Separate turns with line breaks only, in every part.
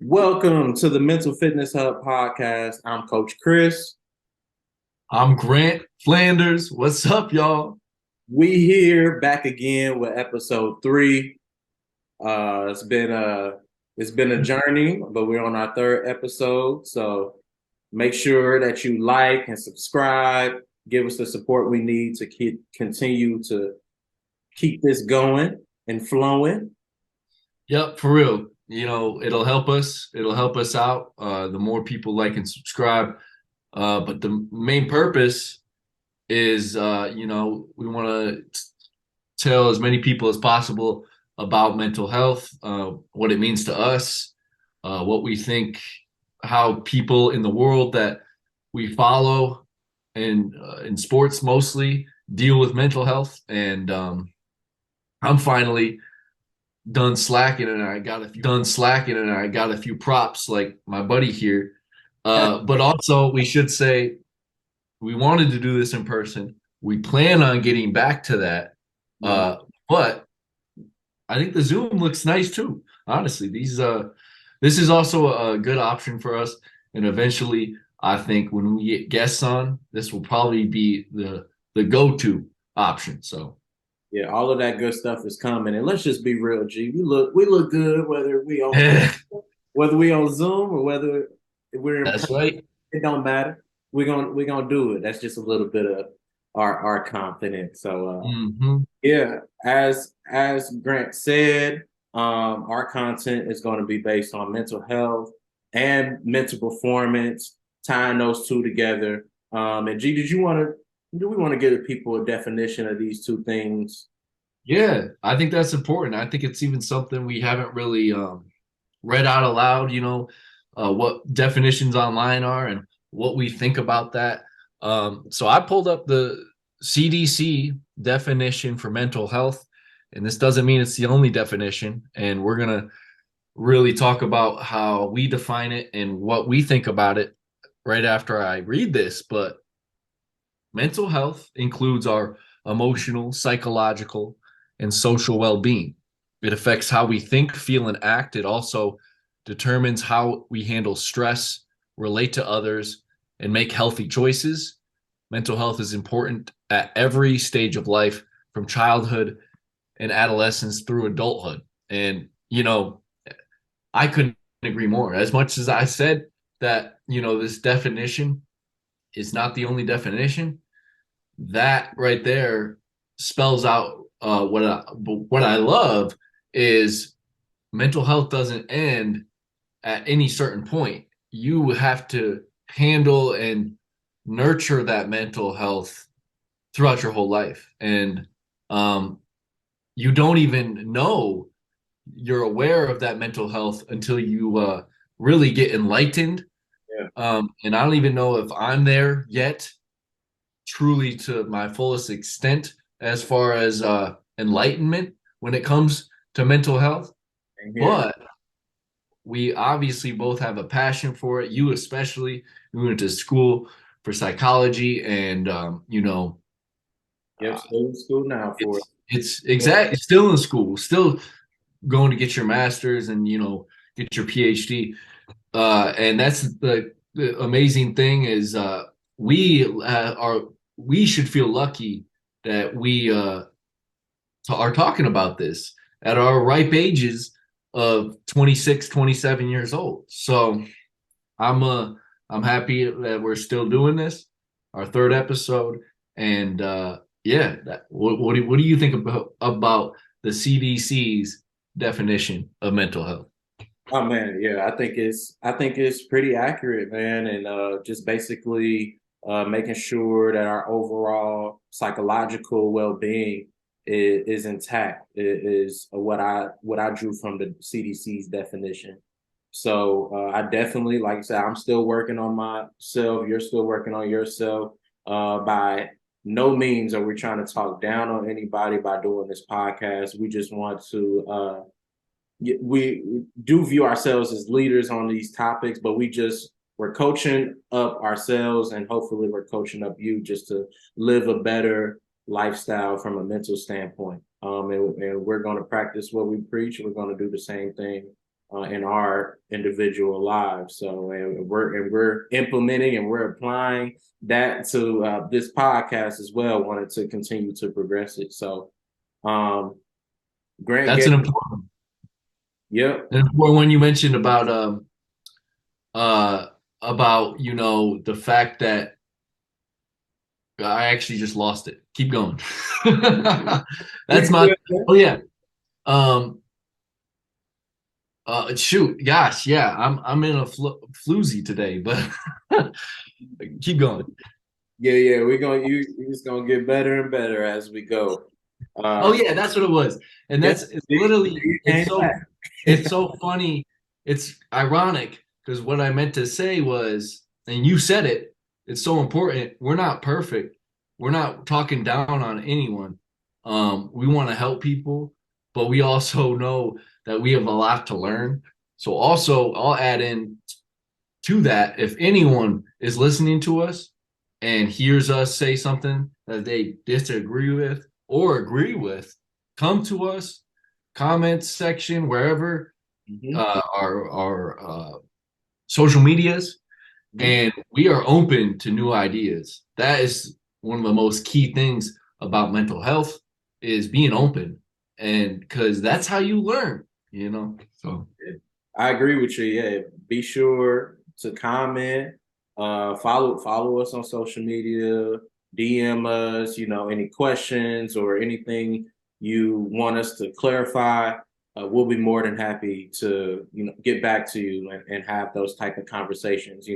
Welcome to the Mental Fitness Hub podcast. I'm Coach Chris.
I'm Grant Flanders. What's up, y'all?
We here back again with episode 3. It's been a journey, but we're on our third episode. So make sure that you like and subscribe. Give us the support we need to continue to keep this going and flowing.
Yep, for real. It'll help us. It'll help us out. The more people like and subscribe. But the main purpose is, we want to tell as many people as possible about mental health, what it means to us, what we think, how people in the world that we follow and in sports mostly deal with mental health. And I'm finally done slacking and I got a few props like my buddy here. But also we should say we wanted to do this in person. We plan on getting back to that. But I think the Zoom looks nice too. Honestly, this is also a good option for us. And eventually, I think when we get guests on, this will probably be the go-to option. So
Yeah, all of that good stuff is coming. And let's just be real, G. We look good whether we on Zoom or whether we're in
that's
person.
right.
It don't matter. We're gonna do it. That's just a little bit of our confidence. So
Hmm.
yeah, as Grant said, our content is going to be based on mental health and mental performance, tying those two together. And G, do we want to give the people a definition of these two things?
Yeah, I think that's important. I think it's even something we haven't really read out aloud, what definitions online are and what we think about that. So I pulled up the CDC definition for mental health, and this doesn't mean it's the only definition. And we're going to really talk about how we define it and what we think about it right after I read this. But mental health includes our emotional, psychological, and social well being. It affects how we think, feel, and act. It also determines how we handle stress, relate to others, and make healthy choices. Mental health is important at every stage of life, from childhood and adolescence through adulthood. And, I couldn't agree more. As much as I said that, this definition is not the only definition, that right there spells out what I love is mental health doesn't end at any certain point. You have to handle and nurture that mental health throughout your whole life, and um, you don't even know you're aware of that mental health until you really get enlightened.
Yeah.
And I don't even know if I'm there yet truly to my fullest extent as far as enlightenment when it comes to mental health.
And here.
But we obviously both have a passion for it. You especially, you went to school for psychology, and
Yep,
uh,
still in school now for it.
it's exactly still in school, still going to get your master's and get your PhD. And that's the amazing thing is we should feel lucky that we are talking about this at our ripe ages of 26, 27 years old. So I'm uh I'm happy that we're still doing this, our third episode. And yeah, what do you think about the CDC's definition of mental health?
Oh man, yeah, I think it's pretty accurate, man, and just basically making sure that our overall psychological well-being is intact is what I drew from the CDC's definition. So I definitely, like I said, I'm still working on myself. You're still working on yourself. By no means are we trying to talk down on anybody by doing this podcast. We just want to we do view ourselves as leaders on these topics, but we're coaching up ourselves, and hopefully we're coaching up you just to live a better lifestyle from a mental standpoint. And we're going to practice what we preach. We're going to do the same thing in our individual lives. So and we're implementing and we're applying that to this podcast as well. Wanted to continue to progress it. So um, Grant
That's
gave,
an important,
yep.
an important one you mentioned uh about the fact that I actually just lost it. Keep going. That's my oh yeah. Um shoot, gosh, yeah, I'm in a floozy today, but keep going.
Yeah, yeah, we're gonna you it's gonna get better and better as we go.
Oh
Uh
yeah, that's what it was. And
yeah,
it's
see,
literally
you came back.
it's so funny. It's ironic because what I meant to say was, and you said it, it's so important. We're not perfect. We're not talking down on anyone. We want to help people, but we also know that we have a lot to learn. So also I'll add in to that, if anyone is listening to us and hears us say something that they disagree with or agree with, come to us, comment section, wherever,
Mhm,
our social medias,
mhm.
and we are open to new ideas. That is one of the most key things about mental health is being open, and because that's how you learn. So
I agree with you. Yeah, be sure to comment, follow us on social media, DM us. Any questions or anything you want us to clarify. We'll be more than happy to get back to you and have those type of conversations.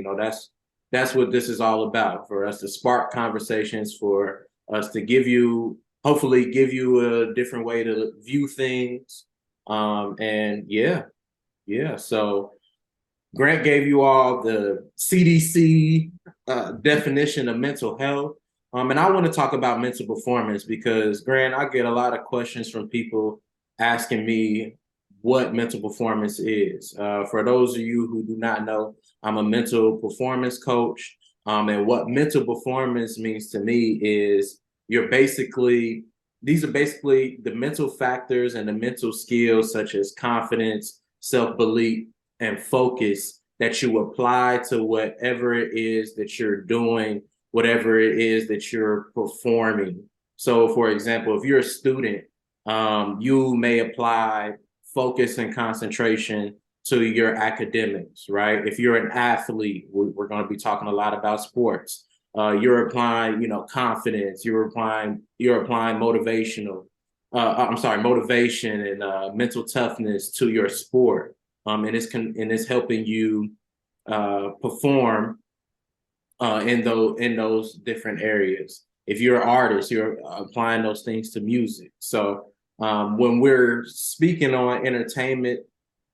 That's what this is all about, for us to spark conversations, for us to hopefully give you a different way to view things. And yeah, yeah. So Grant gave you all the CDC definition of mental health. And I want to talk about mental performance because, Grant, I get a lot of questions from people asking me what mental performance is. For those of you who do not know, I'm a mental performance coach. And what mental performance means to me is these are basically the mental factors and the mental skills such as confidence, self belief, and focus that you apply to whatever it is that you're doing, whatever it is that you're performing. So, for example, if you're a student, you may apply focus and concentration to your academics, right? If you're an athlete, we're going to be talking a lot about sports. You're applying, confidence. You're applying motivation and mental toughness to your sport, and it's helping you perform in those different areas. If you're an artist, you're applying those things to music. So when we're speaking on entertainment,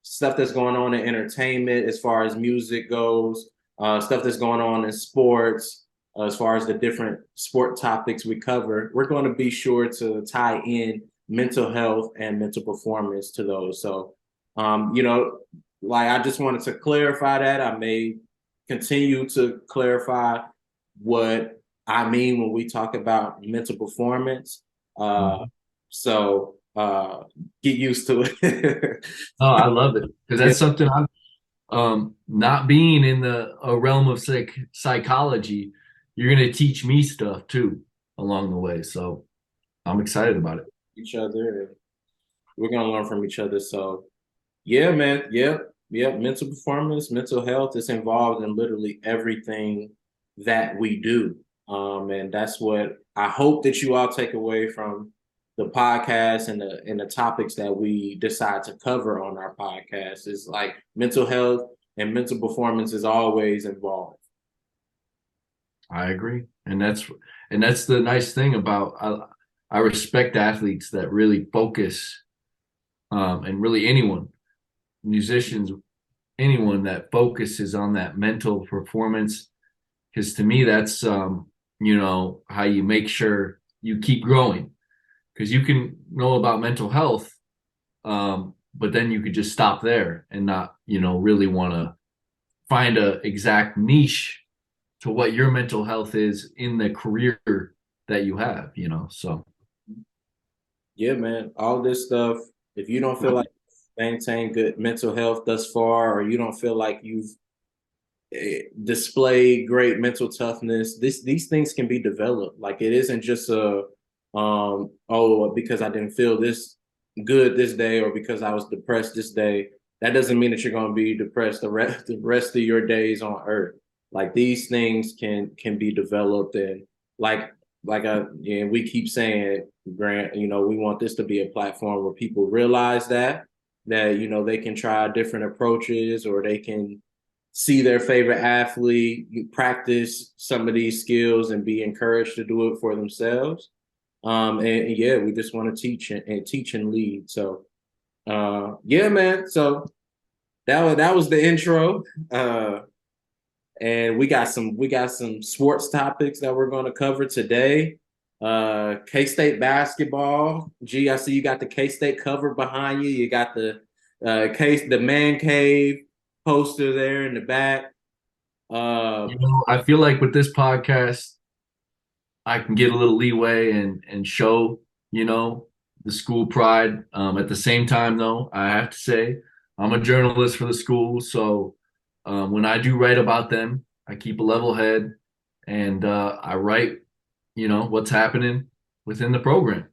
stuff that's going on in entertainment as far as music goes, stuff that's going on in sports, as far as the different sport topics we cover, we're going to be sure to tie in mental health and mental performance to those. So, like I just wanted to clarify that. I may continue to clarify what I mean when we talk about mental performance. Uh,
mhm.
so get used to it.
Oh, I love it because
Yeah,
that's something I'm not being in the a realm of psychology. You're gonna teach me stuff too along the way, so I'm excited about it.
each other. And we're gonna learn from each other. So yeah, man. Yep, yep. Mental performance, mental health is involved in literally everything that we do. And that's what I hope that you all take away from the podcast and the topics that we decide to cover on our podcast is like mental health and mental performance is always involved.
I agree, and that's the nice thing about I respect athletes that really focus, and really anyone, musicians, anyone that focuses on that mental performance, because to me that's how you make sure you keep growing, because you can know about mental health, but then you could just stop there and not really want to find a exact niche to what your mental health is in the career that you have. So
Yeah, man. All this stuff. If you don't feel like maintained good mental health thus far, or you don't feel like you've displayed great mental toughness, these things can be developed. Like it isn't just a oh, because I didn't feel this good this day or because I was depressed this day. That doesn't mean that you're going to be depressed the rest of your days on earth. Like these things can be developed, and like yeah, we keep saying, Grant, we want this to be a platform where people realize that they can try different approaches, or they can see their favorite athlete practice some of these skills and be encouraged to do it for themselves. And yeah, we just want to teach and lead. So yeah, man. So that was the intro. And we got some sports topics that we're going to cover today. K-State basketball. Gee, I see you got the K-State cover behind you. You got the man cave poster there in the back. Uh,
I feel like with this podcast, I can get a little leeway and show, the school pride. At the same time, though, I have to say I'm a journalist for the school, so when I do write about them, I keep a level head and I write, what's happening within the program.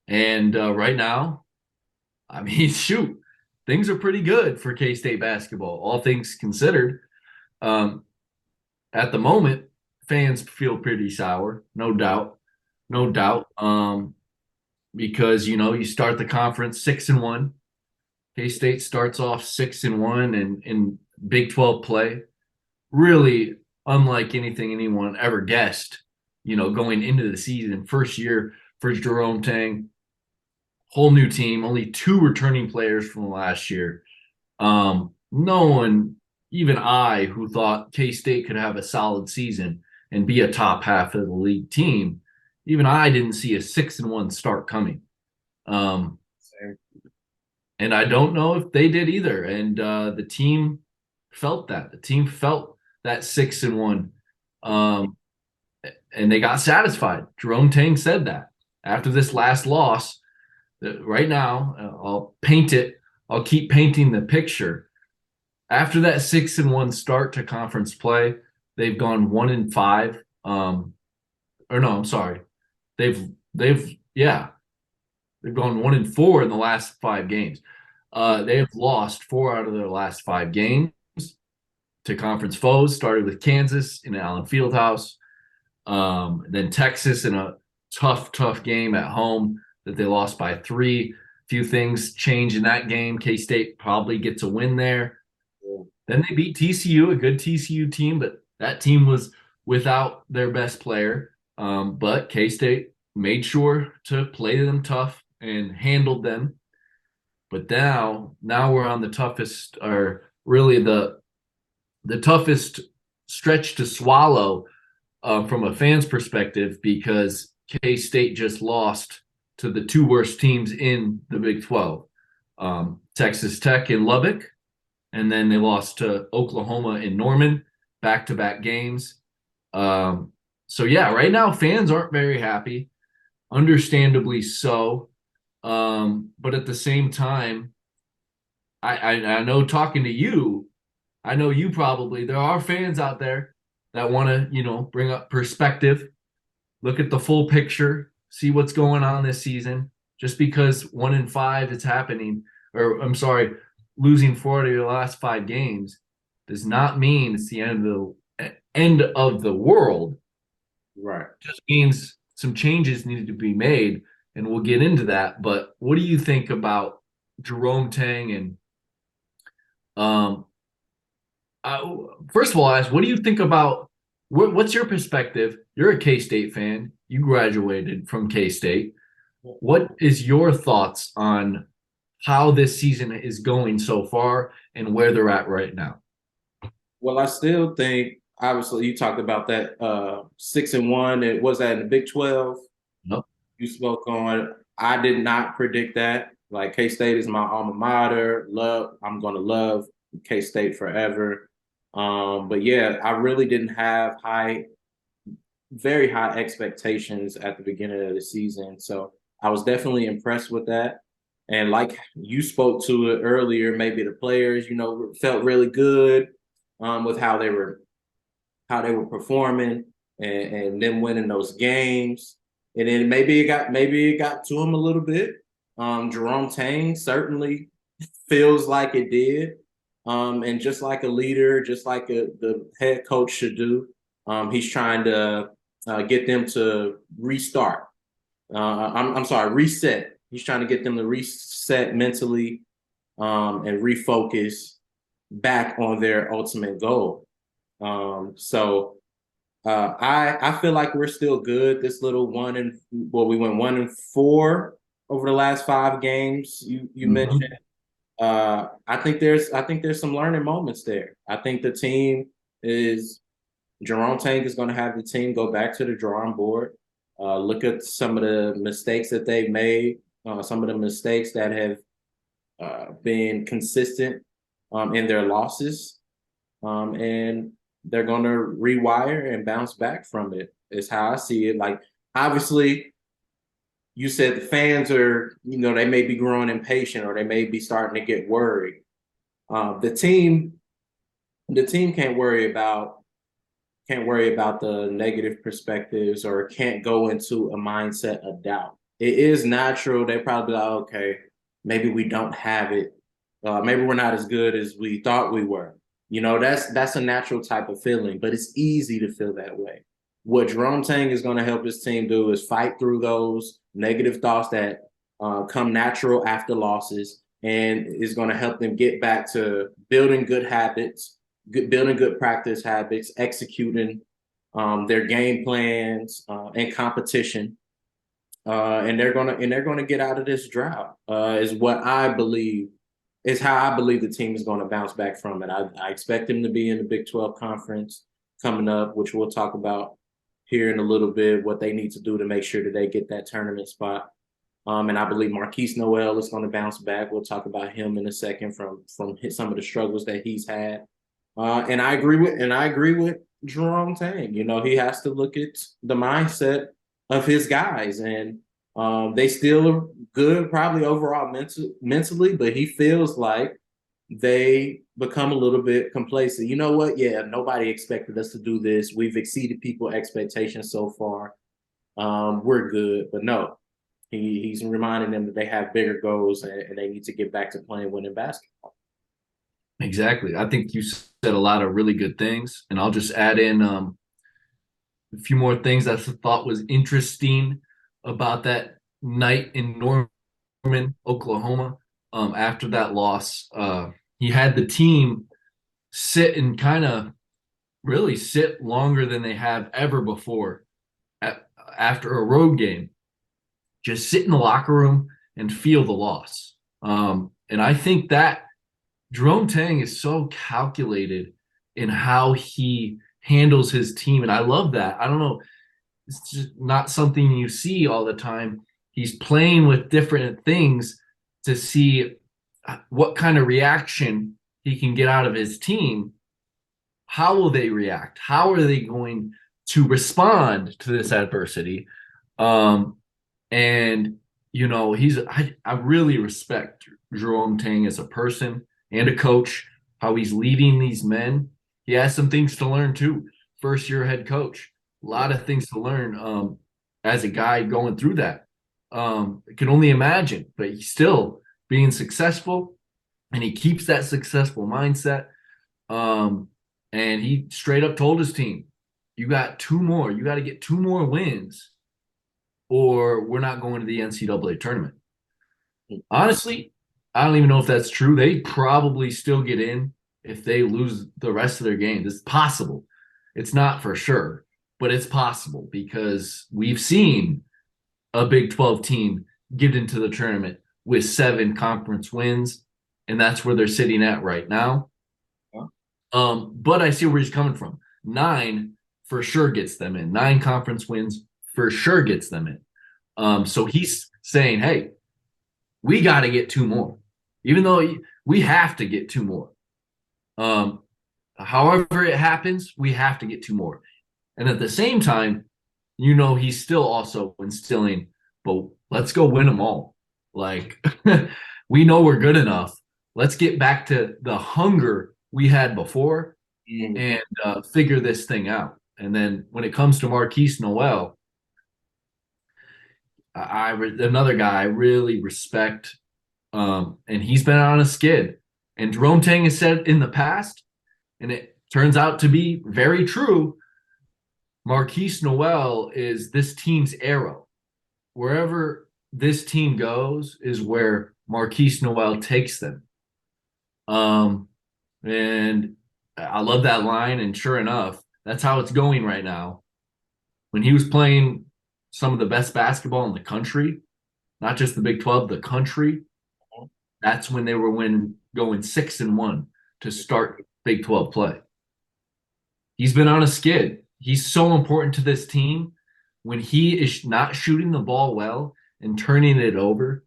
And right now, I mean, shoot, things are pretty good for K State basketball, all things considered. Um, at the moment, fans feel pretty sour, no doubt, no doubt. Because you start the conference 6-1. K State starts off 6-1 and in Big 12 play, really unlike anything anyone ever guessed. Going into the season, first year for Jerome Tang, whole new team, only two returning players from last year. No one, even I, who thought K State could have a solid season and be a top half of the league team, even I didn't see a 6-1 start coming. Um, and I don't know if they did either. And the team felt that. The team felt that 6-1. Um, and they got satisfied. Jerome Tang said that after this last loss. That right now, I'll paint it. I'll keep painting the picture. After that 6-1 start to conference play, they've gone 1-5. Or no, I'm sorry. They've yeah, they've gone 1-4 in the last 5 games. They have lost 4 out of their last 5 games to conference foes. Started with Kansas in Allen Fieldhouse, then Texas in a tough game at home that they lost by 3. Few things change in that game. K State probably gets a win there. Then they beat TCU, a good TCU team, but that team was without their best player. But K State made sure to play them tough and handled them. But now we're on the toughest, or really the toughest stretch to swallow from a fan's perspective, because K State just lost to the two worst teams in the Big 12, Texas Tech in Lubbock, and then they lost to Oklahoma in Norman, back-to-back games. So yeah, right now fans aren't very happy, understandably so. But at the same time, I know talking to you, I know you probably there are fans out there that want to bring up perspective, look at the full picture, see what's going on this season. Just because 1-5 is happening, or I'm sorry, losing 4 of your last 5 games does not mean it's the end of the world.
right.
It just means some changes needed to be made, and we'll get into that. But what do you think about Jerome Tang and um, first of all, I ask, what do you think about what's your perspective? You're a K State fan. You graduated from K State. What is your thoughts on how this season is going so far and where they're at right now?
Well, I still think obviously you talked about that 6-1. It was that in the Big 12
No.
you spoke on. I did not predict that. Like K State is my alma mater. I'm gonna love K State forever. But yeah, I really didn't have very high expectations at the beginning of the season. So I was definitely impressed with that. And like you spoke to it earlier, maybe the players, felt really good with how they were performing and them winning those games. And then maybe it got to him a little bit. Jerome Tang certainly feels like it did. And just like a leader, just like the head coach should do, he's trying to get them to restart. I'm sorry, reset. He's trying to get them to reset mentally and refocus back on their ultimate goal. I feel like we're still good. This little we went 1-4 over the last 5 games. You mentioned.
Mhm.
I think there's some learning moments there. I think the team is Jerome Tank is going to have the team go back to the drawing board, look at some of the mistakes that they've made, some of the mistakes that have been consistent in their losses, and they're going to rewire and bounce back from it. Is how I see it. Like obviously, you said the fans are, they may be growing impatient or they may be starting to get worried. The team can't worry about the negative perspectives or can't go into a mindset of doubt. It is natural. They probably like, okay, maybe we don't have it. Maybe we're not as good as we thought we were. That's a natural type of feeling, but it's easy to feel that way. What Jerome Tang is going to help his team do is fight through those negative thoughts that come natural after losses, and is going to help them get back to building good habits, building good practice habits, executing their game plans and competition, and they're gonna get out of this drought. Is what I believe is how I believe the team is going to bounce back from it. I expect them to be in the Big 12 conference coming up, which we'll talk about here in a little bit. What they need to do to make sure that they get that tournament spot. And I believe Marquise Noel is going to bounce back. We'll talk about him in a second from some of the struggles that he's had. And I agree with Jerome Tang. He has to look at the mindset of his guys, and they still are good, probably overall mentally, but he feels like they become a little bit complacent. You know what? Yeah, nobody expected us to do this. We've exceeded people's expectations so far. We're good, but no, he's reminding them that they have bigger goals and they need to get back to playing winning basketball.
Exactly. I think you said a lot of really good things, and I'll just add in a few more things I thought was interesting about that night in Norman, Oklahoma. After that loss, he had the team sit and kind of really sit longer than they have ever before after a road game. Just sit in the locker room and feel the loss. And I think that Jerome Tang is so calculated in how he handles his team. And I love that. I don't know. It's just not something you see all the time. He's playing with different things to see what kind of reaction he can get out of his team. How will they react? How are they going to respond to this adversity? Um, and I really respect Jerome Tang as a person and a coach, how he's leading these men. He has some things to learn too. First year head coach, a lot of things to learn as a guy going through that. I can only imagine, but he's still being successful and he keeps that successful mindset. Um, and he straight up told his team, you got two more. You got to get two more wins or we're not going to the NCAA tournament. Honestly, I don't even know if that's true. They probably still get in if they lose the rest of their games. It's possible. It's not for sure, but it's possible because we've seen a Big 12 team get into the tournament with 7 conference wins, and that's where they're sitting at right now. But I see where he's coming from. 9 for sure gets them in. 9 conference wins for sure gets them in. So he's saying, hey, we got to get 2 more, even though we have to get 2 more. However it happens, we have to get 2 more. And at the same time, he's still also instilling, but let's go win them all. Like, we know we're good enough. Let's get back to the hunger we had before
Mm.
and figure this thing out. And then when it comes to Marquise Noel, another guy I really respect, and he's been on a skid. And Jerome Tang has said in the past, and it turns out to be very true. Marquise Noel is this team's arrow. Wherever this team goes is where Marquise Noel takes them. Um, and I love that line. And sure enough, that's how it's going right now. When he was playing some of the best basketball in the country, not just the Big 12, the country, that's when they were going 6-1 to start Big 12 play. He's been on a skid. He's so important to this team. When he is not shooting the ball well and turning it over,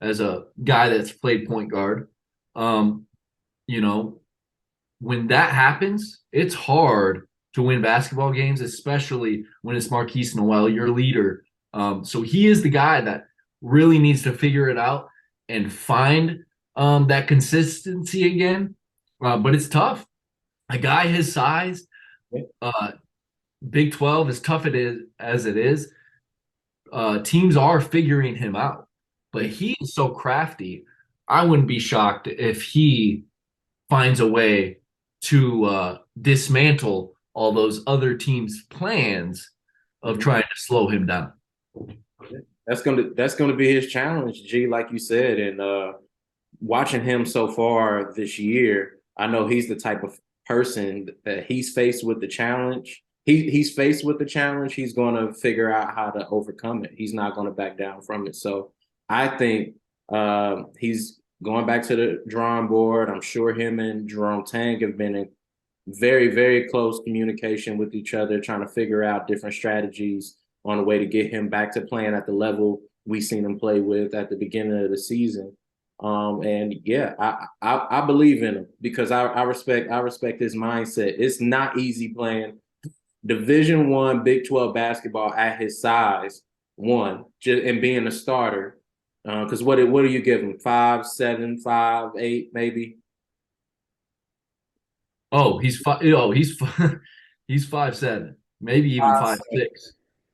as a guy that's played point guard, um, you know, when that happens, it's hard to win basketball games, especially when it's Marquise Noel, your leader. So he is the guy that really needs to figure it out and find that consistency again. But it's tough. A guy his size, uh, Big 12, as tough it is as it is, teams are figuring him out. But he is so crafty. I wouldn't be shocked if he finds a way to dismantle all those other teams' plans of trying to slow him down.
That's gonna be his challenge, G, like you said. And watching him so far this year, I know he's the type of person that he's faced with the challenge. He's faced with the challenge. He's going to figure out how to overcome it. He's not going to back down from it. So I think he's going back to the drawing board. I'm sure him and Jerome Tang have been in very, very close communication with each other, trying to figure out different strategies on a way to get him back to playing at the level we seen him play with at the beginning of the season. And yeah, I believe in him because I respect his mindset. It's not easy playing Division I Big 12 basketball at his size, one, just and being a starter. Because what do you give him? 5'7", 5'8", maybe?
Oh, he's five. Oh, he's 5'7", maybe even 5'6",
He's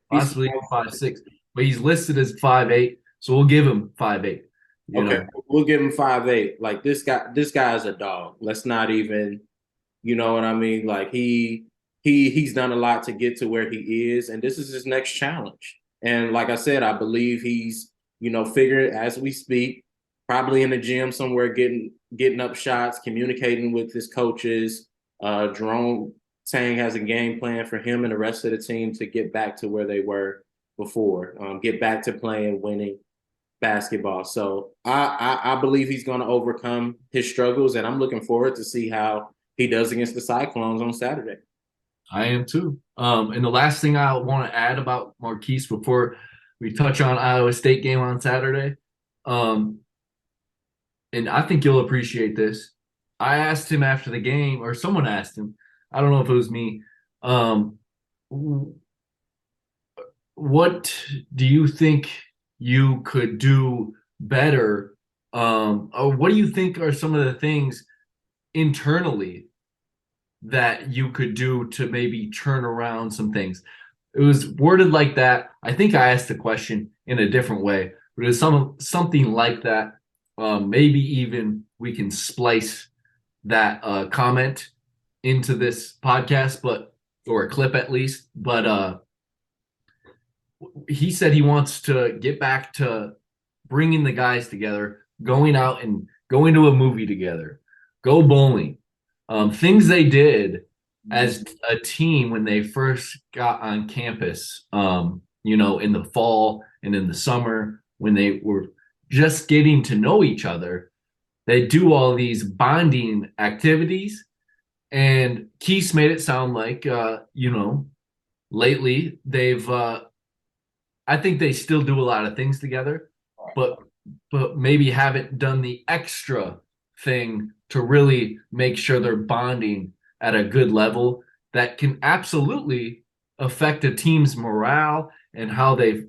possibly even 5'6". But he's listed as 5'8", so we'll give him 5'8". You
okay.
know,
We'll give him 5'8". Like this guy is a dog. Let's not even, you know what I mean? Like he's done a lot to get to where he is, and this is his next challenge. And like I said, I believe he's, figuring as we speak, probably in the gym somewhere, getting up shots, communicating with his coaches. Jerome Tang has a game plan for him and the rest of the team to get back to where they were before, get back to playing winning basketball. So I believe he's going to overcome his struggles, and I'm looking forward to see how he does against the Cyclones on Saturday.
I am too. And the last thing I want to add about Marquise before we touch on Iowa State game on Saturday, um, and I think you'll appreciate this. I asked him after the game, or someone asked him. I don't know if it was me. Um, what do you think you could do better? Or what do you think are some of the things internally that you could do to maybe turn around some things? It was worded like that. I think I asked the question in a different way, but it's something like that. Maybe even we can splice that comment into this podcast, but or a clip at least. But he said he wants to get back to bringing the guys together, going out and going to a movie together, go bowling, things they did as a team when they first got on campus, in the fall and in the summer when they were just getting to know each other. They do all these bonding activities. And Keith made it sound like, lately they've I think they still do a lot of things together, but maybe haven't done the extra thing to really make sure they're bonding at a good level that can absolutely affect a team's morale and how they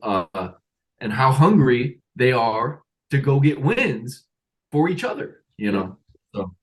and how hungry they are to go get wins for each other, you
Yeah.
know. So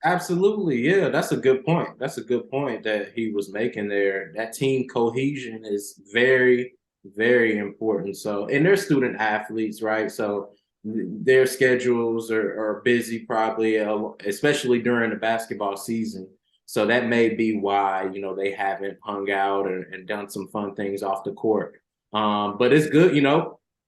Absolutely. Yeah, that's a good point. That's a good point that he was making there. That team cohesion is very, very important. So, and they're student athletes, right? So their schedules are busy probably, especially during the basketball season. So that may be why, they haven't hung out and done some fun things off the court. But it's good,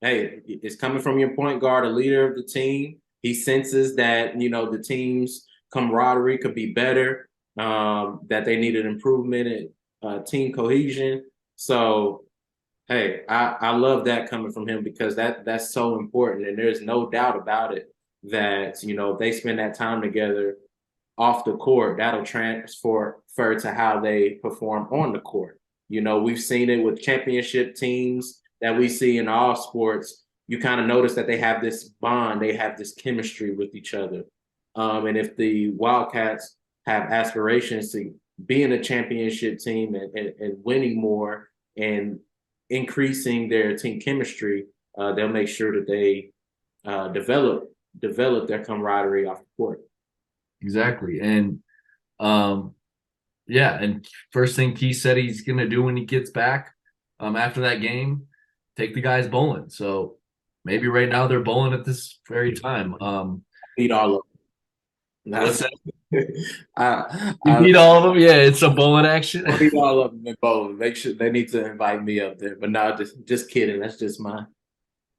hey, it's coming from your point guard, a leader of the team. He senses that, the team's camaraderie could be better, that they needed improvement in team cohesion. So, hey, I love that coming from him because that's so important. And there's no doubt about it that, if they spend that time together off the court, that'll transfer to how they perform on the court. We've seen it with championship teams that we see in all sports. You kind of notice that they have this bond, they have this chemistry with each other. And if the Wildcats have aspirations to being a championship team and winning more and increasing their team chemistry, they'll make sure that they develop their camaraderie off the court.
exactly. And um yeah, and first thing Keith said he's gonna do when he gets back after that game, take the guys bowling. So maybe right now they're bowling at this very time.
Beat all of them.
What's that?
I,
You
I
beat all of them? Yeah, it's a bowling action.
beat all of them in bowling. Make sure they need to invite me up there. But no, just kidding. That's just mine.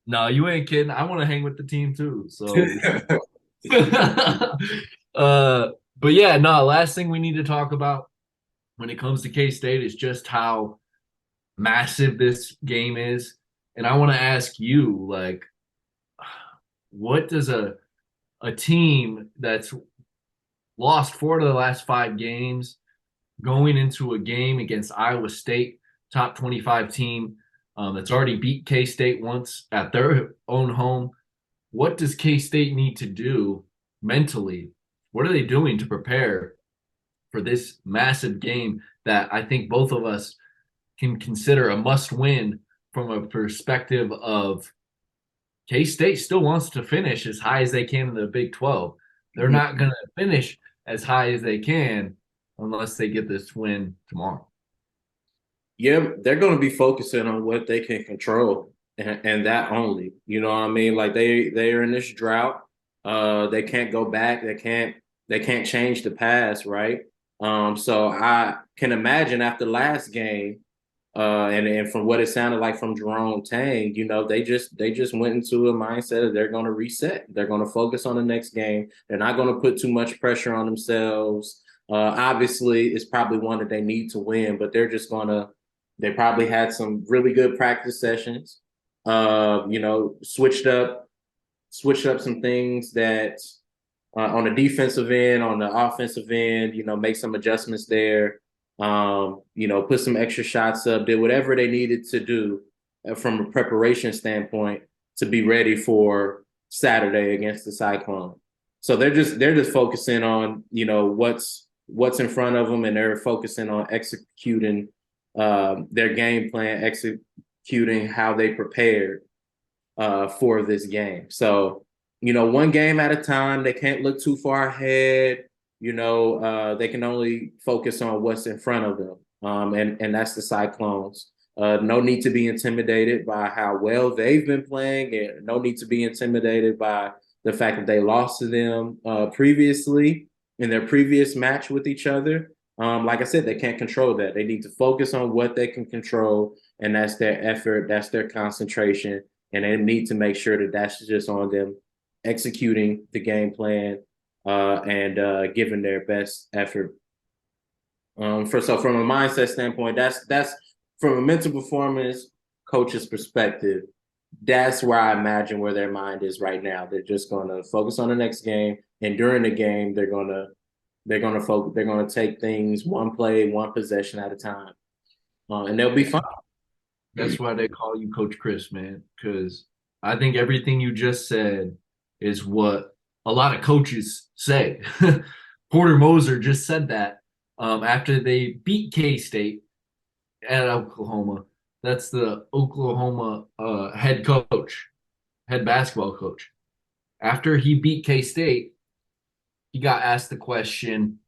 No, you ain't kidding. I want to hang with the team too. So but yeah, no, last thing we need to talk about when it comes to K-State is just how massive this game is. And I want to ask you, like, what does a team that's lost 4 of the last 5 games going into a game against Iowa State, top 25 team that's already beat K State once at their own home? What does K State need to do mentally? What are they doing to prepare for this massive game that I think both of us can consider a must win from a perspective of K State still wants to finish as high as they can in the Big 12. They're not going to finish as high as they can unless they get this win tomorrow.
Yeah, they're going to be focusing on what they can control and that only. You know what I mean? Like they are in this drought. They can't go back. They can't change the past, right? So I can imagine after last game, and from what it sounded like from Jerome Tang, they just went into a mindset of they're going to reset. They're going to focus on the next game. They're not going to put too much pressure on themselves. Obviously, it's probably one that they need to win, but they're just going to. They probably had some really good practice sessions. Switched up some things that on the defensive end, on the offensive end, make some adjustments there. Put some extra shots up, did whatever they needed to do from a preparation standpoint to be ready for Saturday against the Cyclone. So they're just focusing on what's in front of them, and they're focusing on executing their game plan, executing how they prepared for this game. So, one game at a time. They can't look too far ahead. They can only focus on what's in front of them, and that's the Cyclones. No need to be intimidated by how well they've been playing, and no need to be intimidated by the fact that they lost to them previously in their previous match with each other. Like I said, they can't control that. They need to focus on what they can control, and that's their effort, that's their concentration, and they need to make sure that that's just on them executing the game plan and giving their best effort. So from a mindset standpoint, that's from a mental performance coach's perspective. That's where I imagine where their mind is right now. They're just going to focus on the next game, and during the game, they're gonna focus. They're gonna take things one play, one possession at a time, and they'll be fine.
That's why they call you Coach Chris, man, because I think everything you just said is what a lot of coaches say. Porter Moser just said that after they beat K State at Oklahoma. That's the Oklahoma head basketball coach. After he beat K-State, he got asked the question,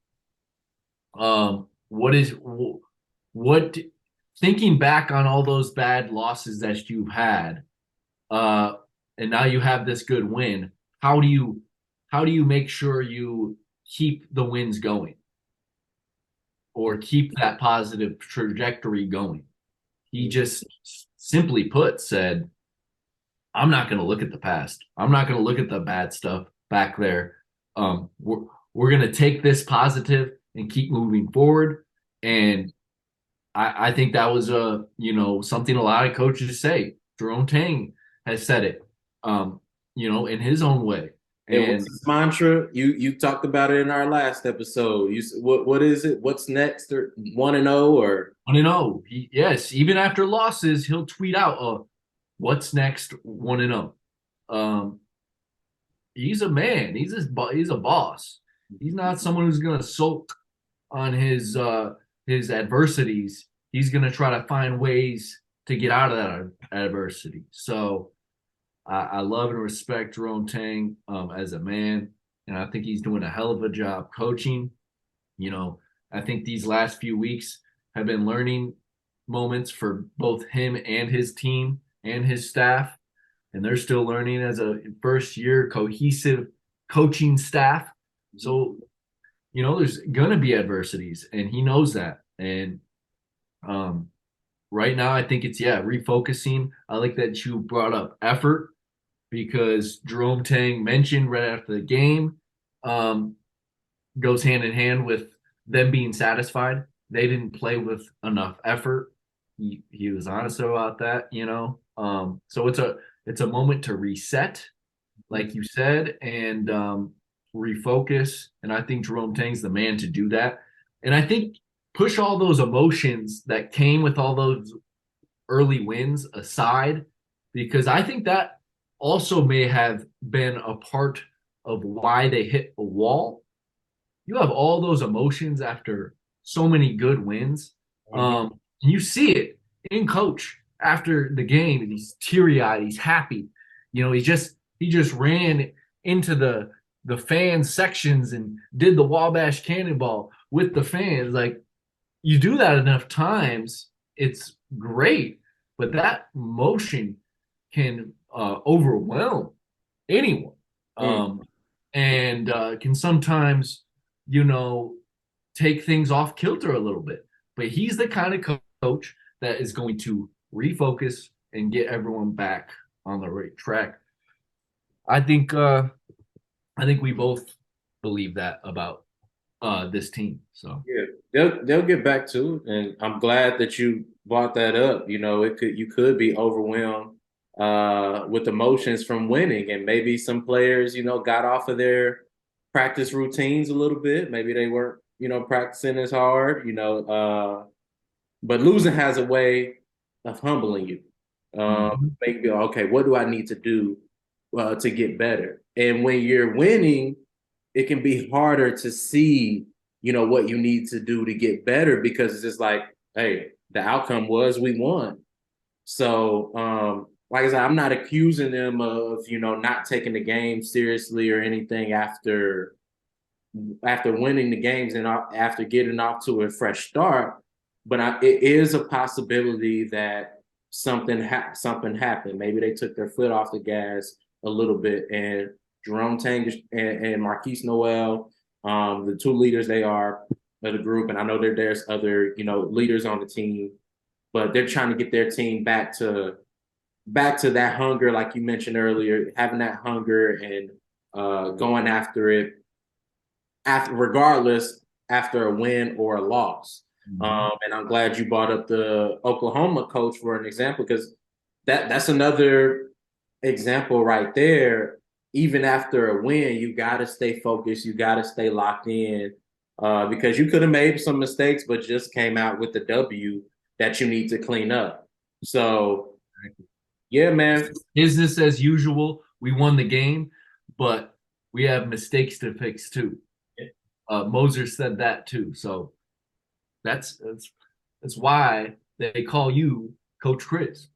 what thinking back on all those bad losses that you've had, uh, and now you have this good win. How do you make sure you keep the wins going or keep that positive trajectory going? He just simply put said, I'm not going to look at the past. I'm not going to look at the bad stuff back there. We're going to take this positive and keep moving forward. And I think that was something a lot of coaches say. Jerome Tang has said it, in his own way.
And what's
And
his mantra? You talked about it in our last episode. What is it? What's next? Or 1-0 or
1-0. Yes, even after losses, he'll tweet out, "What's next? 1-0." Um, he's a man. He's a boss. He's not someone who's gonna sulk on his adversities. He's gonna try to find ways to get out of that adversity. So I love and respect Jerome Tang as a man, and I think he's doing a hell of a job coaching. You know, I think these last few weeks have been learning moments for both him and his team and his staff, and they're still learning as a first year cohesive coaching staff. So, there's going to be adversities, and he knows that. And right now, I think it's, refocusing. I like that you brought up effort because Jerome Tang mentioned right after the game, um, goes hand in hand with them being satisfied. They didn't play with enough effort. He was honest about that. So it's a moment to reset, like you said, and refocus. And I think Jerome Tang's the man to do that. And I think push all those emotions that came with all those early wins aside, because I think that also may have been a part of why they hit a wall. You have all those emotions after so many good wins. And you see it in coach after the game, and he's teary eyed, he's happy. He just ran into the fan sections and did the Wabash Cannonball with the fans. Like, you do that enough times, it's great, but that emotion can overwhelm anyone.
Mm.
And can sometimes, you know, take things off kilter a little bit. But he's the kind of coach that is going to refocus and get everyone back on the right track. I think I think we both believe that about this team. So
Yeah, they'll get back to it, and I'm glad that you brought that up. You could be overwhelmed with emotions from winning, and maybe some players, got off of their practice routines a little bit. Maybe they weren't, practicing as hard. But losing has a way of humbling you.
mhm.
Make you go, okay, what do I need to do to get better? And when you're winning, it can be harder to see, what you need to do to get better because it's just like, hey, the outcome was we won. So, like I said, I'm not accusing them of, not taking the game seriously or anything after winning the games and after getting off to a fresh start. But it is a possibility that something happened. Maybe they took their foot off the gas a little bit, and Jerome Tang and Marquise Noel, the two leaders they are of the group, and I know there's other leaders on the team, but they're trying to get their team back to that hunger, like you mentioned earlier, having that hunger and going after it regardless after a win or a loss.
Mhm.
And I'm glad you brought up the Oklahoma coach for an example because that's another example right there. Even after a win, you got to stay focused. You got to stay locked in because you could have made some mistakes, but just came out with the W that you need to clean up. So, yeah, man.
Business as usual. We won the game, but we have mistakes to fix too. Moser said that too. So that's why they call you Coach Chris.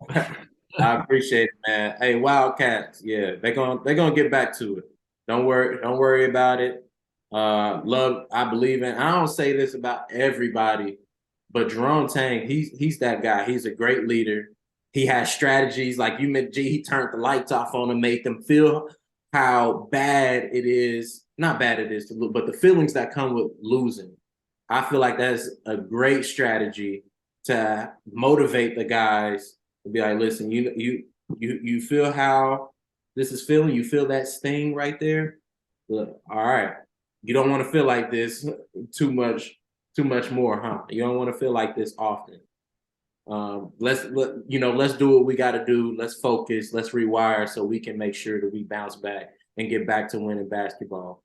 I appreciate it, man. Hey, Wildcats, yeah, they're gonna get back to it. Don't worry about it. Love, I believe in. I don't say this about everybody, but Jerome Tang, he's that guy. He's a great leader. He has strategies like you meant. G, he turned the lights off on them, made them feel how bad it is. Not bad it is to lose, but the feelings that come with losing. I feel like that's a great strategy to motivate the guys to be like, listen, you feel how this is feeling. You feel that sting right there. Look, all right, you don't want to feel like this too much, too much more, huh? You don't want to feel like this often. Let's do what we got to do. Let's focus. Let's rewire so we can make sure that we bounce back and get back to winning basketball.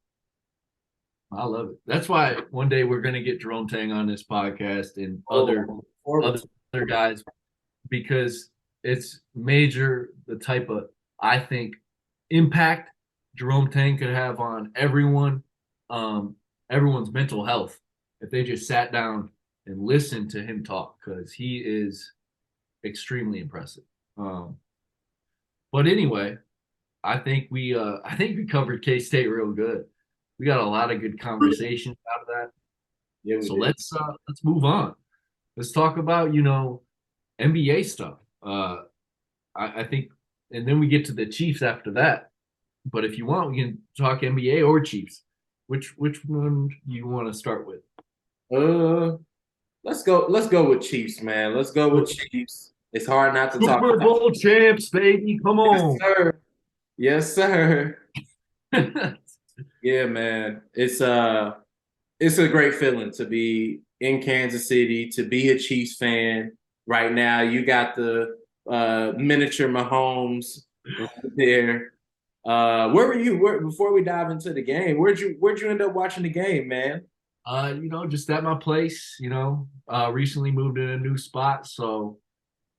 I love it. That's why one day we're gonna get Jerome Tang on this podcast and
Oh, forward
other
to
guys because it's major the type of I think impact Jerome Tang could have on um, everyone's mental health if they just sat down and listened to him talk because he is extremely impressive. But anyway, I think we covered K State real good. We got a lot of good conversations out of that.
yeah, we
So
did.
let's move on. Let's talk about NBA stuff. I think, and then we get to the Chiefs after that. But if you want, we can talk NBA or Chiefs. Which one do you want to start with?
Uh, let's go with Chiefs, man. Let's go with Chiefs. It's hard not to talk
Super
about.
Bowl champs, baby. Come
Yes,
on.
sir. Yes, sir.
Yeah,
Yeah, man. It's a great feeling to be in Kansas City, to be a Chiefs fan right now. You got the miniature Mahomes right there. Where were you? Before we dive into the game, where'd you end up watching the game, man?
just at my place, recently moved in a new spot. So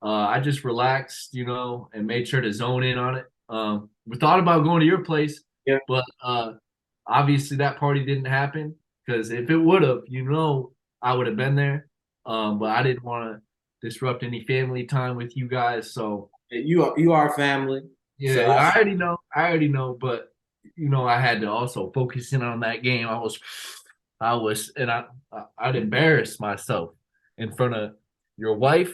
I just relaxed, and made sure to zone in on it. We thought about going to your place,
Yeah,
but obviously that party didn't happen because if it would have, I would have been there. But I didn't want to disrupt any family time with you guys. So
you are family.
yeah,
So
yeah, I already know. I already know, but I had to also focus in on that game. And I'd embarrass myself in front of your wife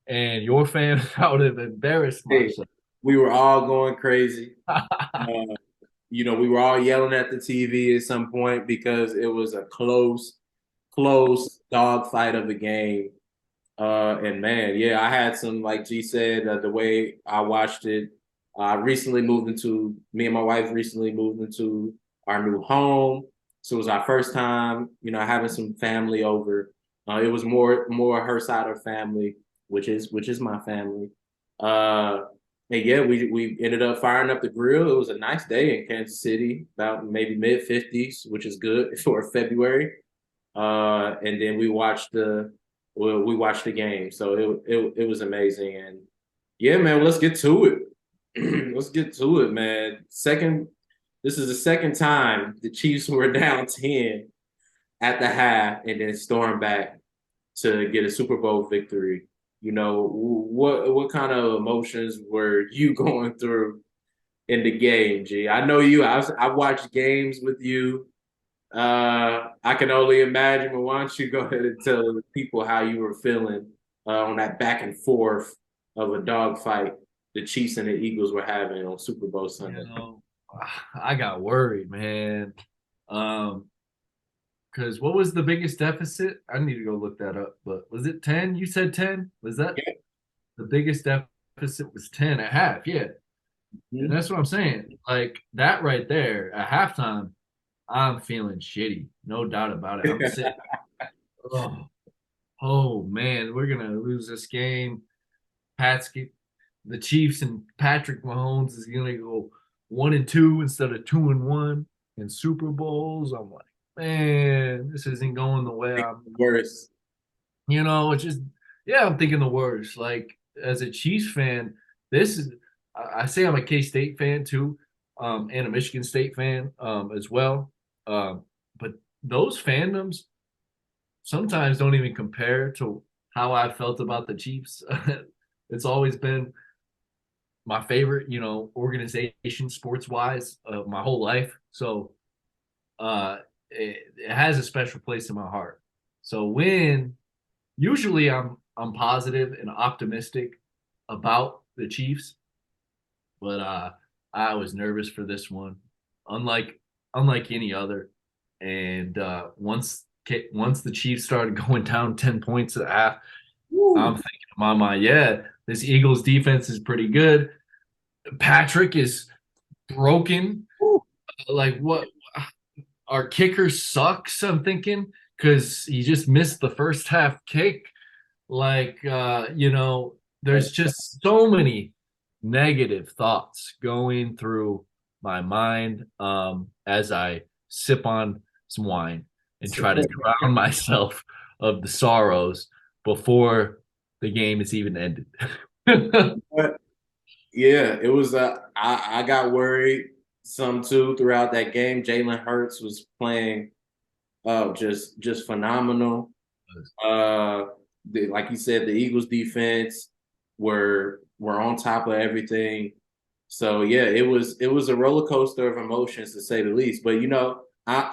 and your fam. I would have embarrassed
hey,
myself.
we were all going crazy. Uh, we were all yelling at the TV at some point because it was a close dogfight of a game. And man, yeah, I had some, like G said, the way I watched it. Me and my wife recently moved into our new home. So it was our first time, having some family over. It was more her side of family, which is my family. Uh, and yeah, we ended up firing up the grill. It was a nice day in Kansas City, about maybe mid 50s, which is good for February. And then we watched the game, so it was amazing. And yeah, man, let's get to it. Let's get to it, man. This is the second time the Chiefs were down 10 at the half and then stormed back to get a Super Bowl victory. What kind of emotions were you going through in the game, G? I know you. I've watched games with you. I can only imagine, but why don't you go ahead and tell the people how you were feeling on that back and forth of a dogfight the Chiefs and the Eagles were having on Super Bowl
You
Sunday?
know, I got worried, man. Um, because what was the biggest deficit? I need to go look that up. But was it 10? You said 10? Was that
Yeah.
the biggest deficit was 10 at half? Yeah. And
Mhm.
that's what I'm saying. Like that right there at halftime, I'm feeling shitty. No doubt about it. I'm sitting, oh, oh man, we're gonna lose this game. Pat's the Chiefs and Patrick Mahomes is gonna go 1-2 instead of 2-1 in Super Bowls. I'm like, man, this isn't going the way
Worse.
it's just yeah, I'm thinking the worst. Like as a Chiefs fan, this is I say I'm a K State fan too, and a Michigan State fan as well. Um, but those fandoms sometimes don't even compare to how I felt about the Chiefs. It's always been my favorite, organization sports wise of my whole life. So uh, it has a special place in my heart. So when usually I'm positive and optimistic about the Chiefs, but I was nervous for this one, unlike unlike any other. And once the Chiefs started going down 10 points at half, I'm
Woo,
thinking in my mind, yeah, this Eagles defense is pretty good. Patrick is broken.
woo.
Like what? Our kicker sucks. I'm thinking because he just missed the first half kick. Like there's just so many negative thoughts going through my mind as I sip on some wine and try to drown myself of the sorrows before the game is even ended.
But yeah, it was. I got worried some too throughout that game. Jalen Hurts was playing, just phenomenal. Uh, like you said, the Eagles defense were on top of everything. So yeah, it was a roller coaster of emotions to say the least. But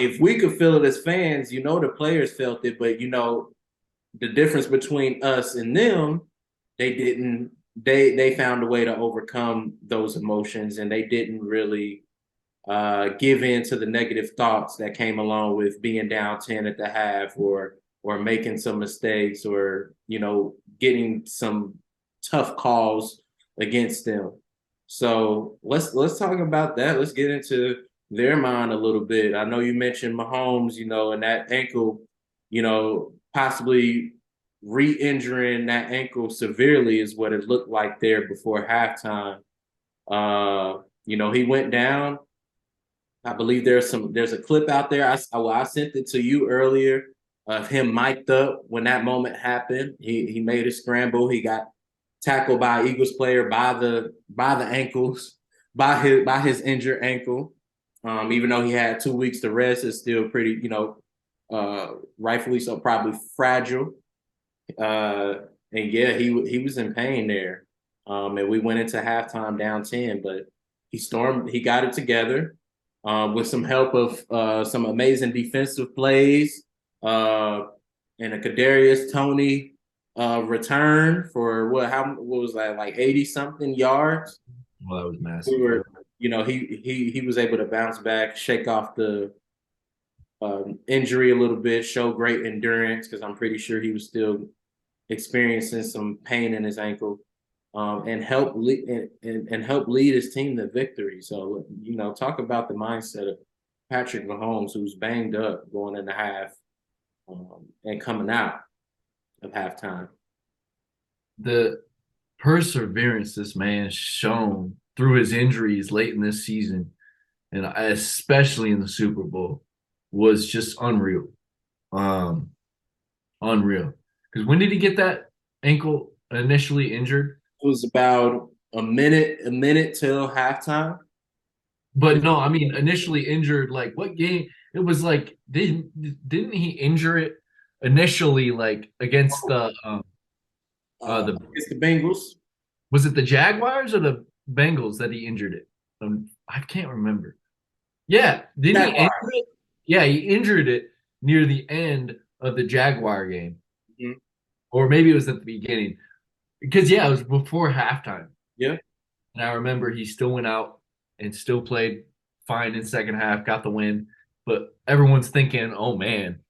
if we could feel it as fans, the players felt it. But the difference between us and them, they didn't. They found a way to overcome those emotions, and they didn't really give in to the negative thoughts that came along with being down 10 at the half, or making some mistakes, or getting some tough calls against them. So let's talk about that. Let's get into their mind a little bit. I know you mentioned Mahomes, and that ankle, possibly re-injuring that ankle severely is what it looked like there before halftime. He went down. I believe there's a clip out there. I sent it to you earlier of him mic'd up when that moment happened. He made a scramble. He got tackled by an Eagles player by the ankles, by his injured ankle. Even though he had 2 weeks to rest, it's still pretty, rightfully so, probably fragile. Uh, and yeah, he was in pain there. And we went into halftime down 10, but he got it together with some help of some amazing defensive plays uh, and a Kadarius Tony return for what was that, like 80 something yards.
Well, that was
We
massive.
were, he was able to bounce back, shake off the injury a little bit, show great endurance because I'm pretty sure he was still experiencing some pain in his ankle, and help lead his team to victory. So talk about the mindset of Patrick Mahomes, who's banged up going into half, and coming out of halftime.
The perseverance this man has shown through his injuries late in this season, and especially in the Super Bowl, was just unreal. Um, Unreal. Because when did he get that ankle initially injured?
It was about a minute till halftime.
But no, I mean initially injured. Like what game? It was like didn't he injure it initially? Like against the
It's the Bengals.
was it the Jaguars or the Bengals that he injured it? I can't remember. Yeah, didn't he injure
Jaguars.
it? Yeah, he injured it near the end of the Jaguar game,
Mhm.
or maybe it was at the beginning. Because yeah, it was before halftime,
Yeah.
and I remember he still went out and still played fine in second half, got the win. But everyone's thinking, "Oh man,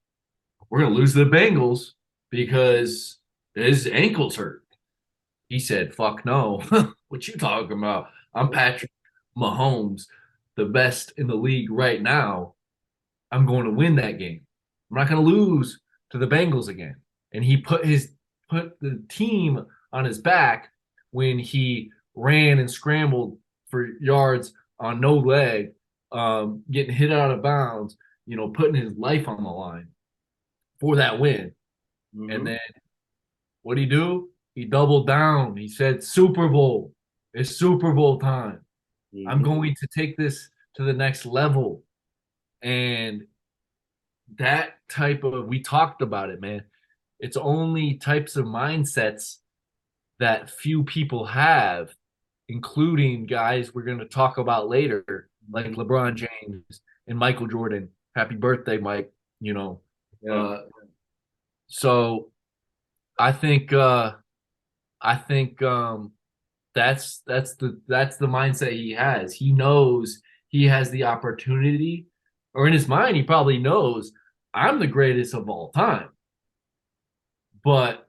we're gonna lose to the Bengals because his ankle's hurt." He said, "Fuck no, what you talking about? I'm Patrick Mahomes, the best in the league right now. I'm going to win that game. I'm not going to lose to the Bengals again." And he put the team on his back when he ran and scrambled for yards on no leg, getting hit out of bounds, putting his life on the line for that win. And
Hmm.
then what did he do? He doubled down. He said, Super Bowl. It's Super Bowl time. I'm
Hmm.
going to take this to the next level. And that type of, we talked about it, man. It's only types of mindsets that few people have, including guys we're going to talk about later, like
Mhm.
LeBron James and Michael Jordan. Happy birthday, Mike. You know,
Yeah.
uh, so I think I think that's the mindset he has. He knows he has the opportunity, or in his mind, he probably knows I'm the greatest of all time. But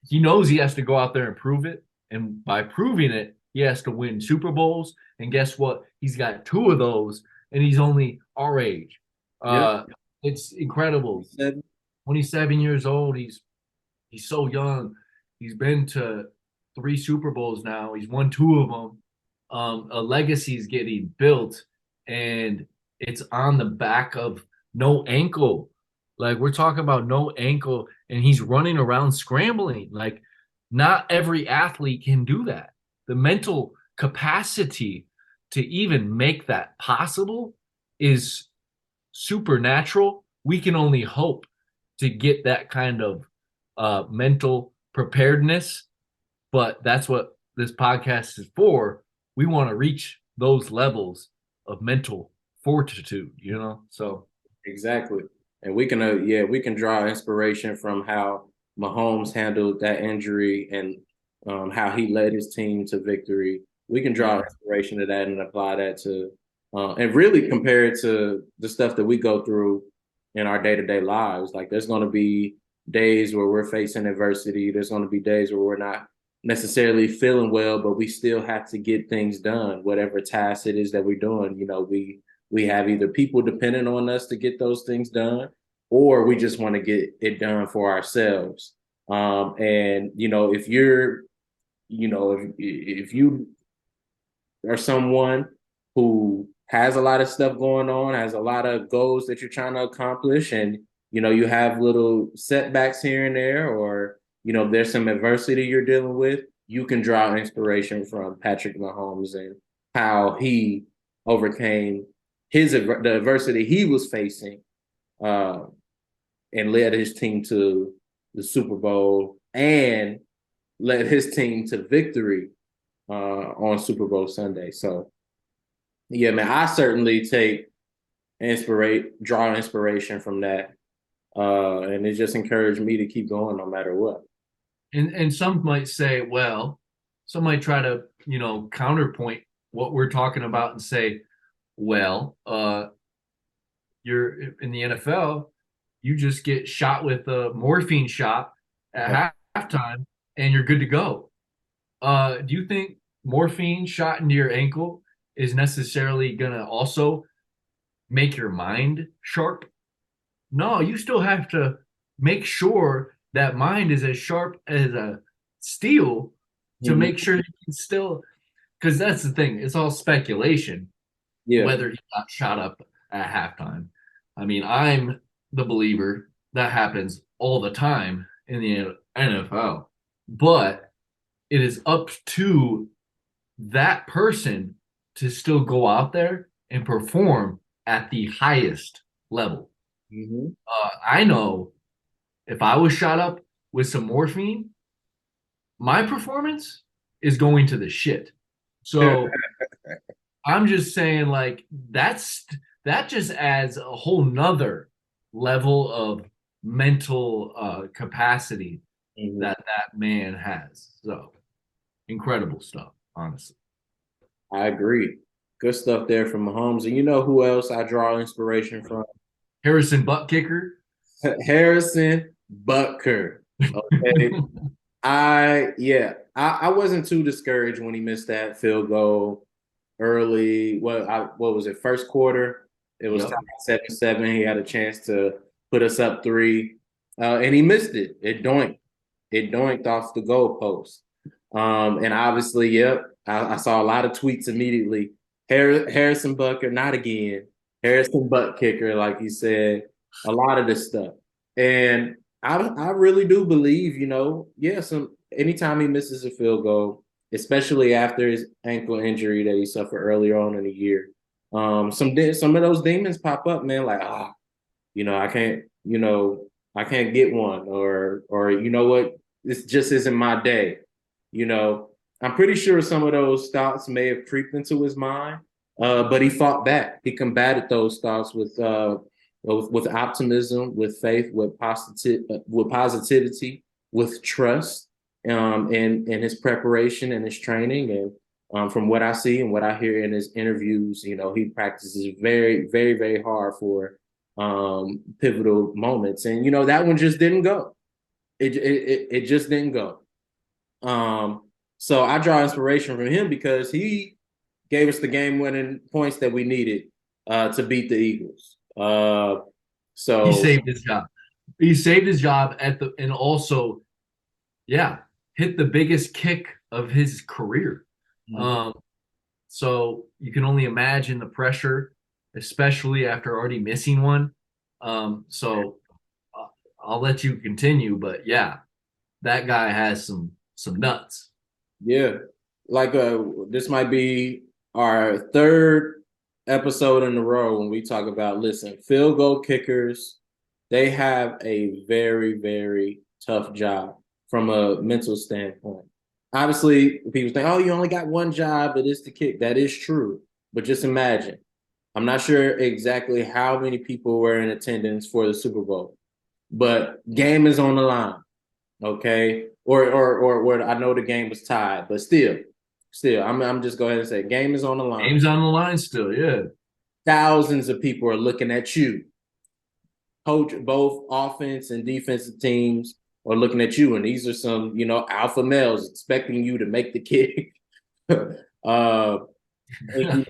he knows he has to go out there and prove it. And by proving it, he has to win Super Bowls. And guess what? He's got two of those, and he's only our age.
Yeah.
Uh, it's incredible.
Said,
27 years old. He's so young. He's been to three Super Bowls now. He's won two of them. A legacy is getting built, and it's on the back of no ankle. Like we're talking about no ankle, and he's running around scrambling. Like not every athlete can do that. The mental capacity to even make that possible is supernatural. We can only hope to get that kind of mental preparedness, but that's what this podcast is for. We want to reach those levels of mental fortitude, you know? So,
exactly. And we can, yeah, we can draw inspiration from how Mahomes handled that injury and how he led his team to victory. We can draw
yeah.
inspiration to that and apply that to, and really compare it to the stuff that we go through in our day-to-day lives. Like there's going to be days where we're facing adversity. There's going to be days where we're not necessarily feeling well, but we still have to get things done, whatever task it is that we're doing. We have either people depending on us to get those things done, or we just want to get it done for ourselves. And if you're, if you are someone who has a lot of stuff going on, has a lot of goals that you're trying to accomplish, and you have little setbacks here and there, or there's some adversity you're dealing with, you can draw inspiration from Patrick Mahomes and how he overcame the adversity he was facing, uh, and led his team to the Super Bowl and led his team to victory on Super Bowl Sunday. So yeah, man, I certainly draw inspiration from that, and it just encouraged me to keep going no matter what.
And some might say, well, some might try to, counterpoint what we're talking about and say, well, you're in the NFL, you just get shot with a morphine shot at halftime and you're good to go. Do you think morphine shot into your ankle is necessarily going to also make your mind sharp? No, you still have to make sure that mind is as sharp as a steel to
Mhm.
make sure you can still, because that's the thing, it's all speculation
Yeah.
whether he got shot up at halftime. I mean, I'm the believer that happens all the time in the NFL, but it is up to that person to still go out there and perform at the highest level.
Hmm.
I know if I was shot up with some morphine, my performance is going to the shit. So I'm just saying, like, that just adds a whole nother level of mental capacity
Hmm.
that man has. So incredible stuff, honestly.
I agree. Good stuff there from Mahomes. And you know who else I draw inspiration from?
Harrison butt kicker.
Harrison Butker. Okay. I wasn't too discouraged when he missed that field goal early. What was it? First quarter. It was tied
Yep.
7-7. He had a chance to put us up three, and he missed it. It doinked off the goalpost. And obviously, yep, I saw a lot of tweets immediately. Harrison Butker, not again. Harrison butt kicker, like you said, a lot of this stuff. And I really do believe, yeah, anytime he misses a field goal, especially after his ankle injury that he suffered earlier on in the year, some of those demons pop up, man. Like, I can't, I can't get one, or you know what, this just isn't my day, you know. I'm pretty sure some of those thoughts may have creeped into his mind, but he fought back. He combated those thoughts with optimism, with faith, with positivity, with trust, in his preparation and his training. And from what I see and what I hear in his interviews, he practices very, very, very hard for pivotal moments. And that one just didn't go. It just didn't go. So I draw inspiration from him because he gave us the game winning points that we needed to beat the Eagles.
He
So
saved his job. He saved his job at the and also, yeah, hit the biggest kick of his career. Um, so you can only imagine the pressure, especially after already missing one. So I'll let you continue, but yeah, that guy has some nuts.
yeah, like this might be our third episode in a row when we talk about, listen, field goal kickers, they have a very, very tough job from a mental standpoint. Obviously, people think, oh, you only got one job, it is to kick. That is true. But just imagine, I'm not sure exactly how many people were in attendance for the Super Bowl, but game is on the line. Okay, or I know the game was tied, but still, I'm just go ahead and say game is on the line.
Game's on the line still, yeah.
Thousands of people are looking at you. Coach, both offense and defensive teams are looking at you, and these are some alpha males expecting you to make the kick. uh, and,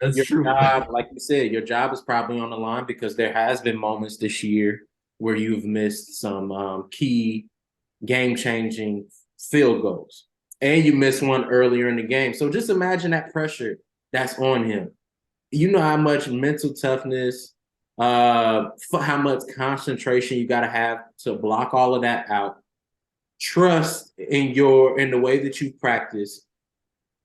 That's
your
true.
job, like you said, your job is probably on the line because there has been moments this year where you've missed some key game-changing field goals. And you missed one earlier in the game. So just imagine that pressure that's on him. You know how much mental toughness, how much concentration you got to have to block all of that out. Trust in the way that you practice,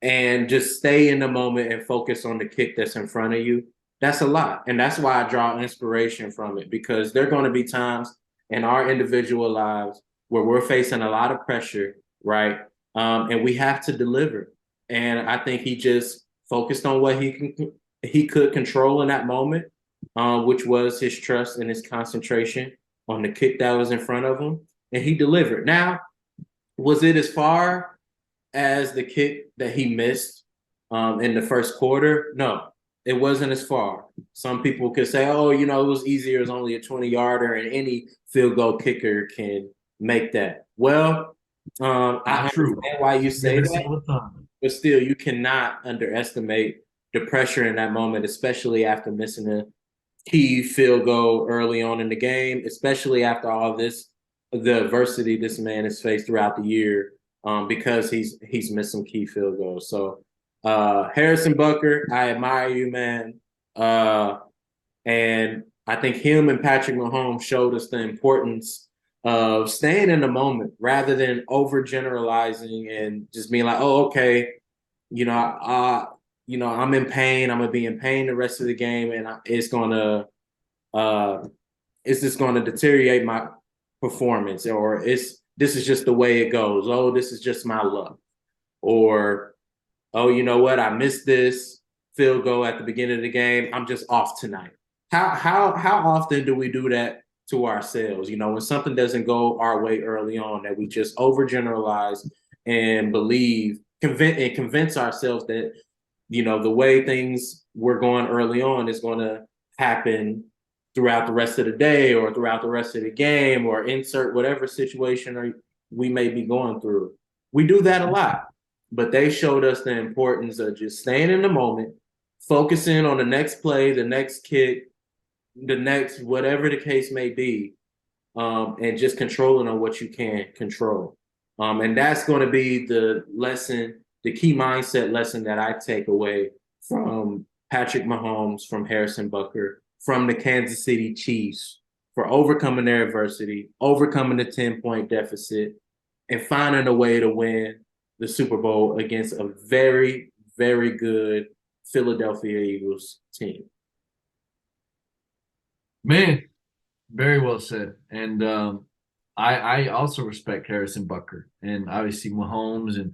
and just stay in the moment and focus on the kick that's in front of you. That's a lot. And that's why I draw inspiration from it, because there are going to be times in our individual lives where we're facing a lot of pressure, right? And we have to deliver. And I think he just focused on what he could control in that moment, which was his trust and his concentration on the kick that was in front of him, and he delivered. Now, was it as far as the kick that he missed in the first quarter? No, it wasn't as far. Some people could say, oh, it was easier. It was only a 20-yarder, and any field goal kicker can make that. Well, I
Not true.
understand why you
We hear
say
this
that,
all the time.
but still, you cannot underestimate the pressure in that moment, especially after missing a key field goal early on in the game, especially after all the adversity this man has faced throughout the year, because he's missed some key field goals. So, Harrison Bucker, I admire you, man. And I think him and Patrick Mahomes showed us the importance of staying in the moment rather than overgeneralizing and just being like, oh, okay, you know, I'm in pain. I'm gonna be in pain the rest of the game, and uh, it's just gonna deteriorate my performance, or this is just the way it goes. Oh, this is just my luck, or oh, you know what? I missed this field goal at the beginning of the game. I'm just off tonight. How often do we do that to ourselves? When something doesn't go our way early on, that we just overgeneralize and convince ourselves that the way things were going early on is going to happen throughout the rest of the day or throughout the rest of the game, or insert whatever situation we may be going through. We do that a lot, but they showed us the importance of just staying in the moment, focusing on the next play, the next kick, the next whatever the case may be, and just controlling on what you can control. And that's going to be the lesson, the key mindset lesson that I take away from Patrick Mahomes, from Harrison Bucker, from the Kansas City Chiefs, for overcoming their adversity, overcoming the 10-point deficit, and finding a way to win the Super Bowl against a very, very good Philadelphia Eagles team.
Man, very well said. And I also respect Harrison Bucker and obviously Mahomes and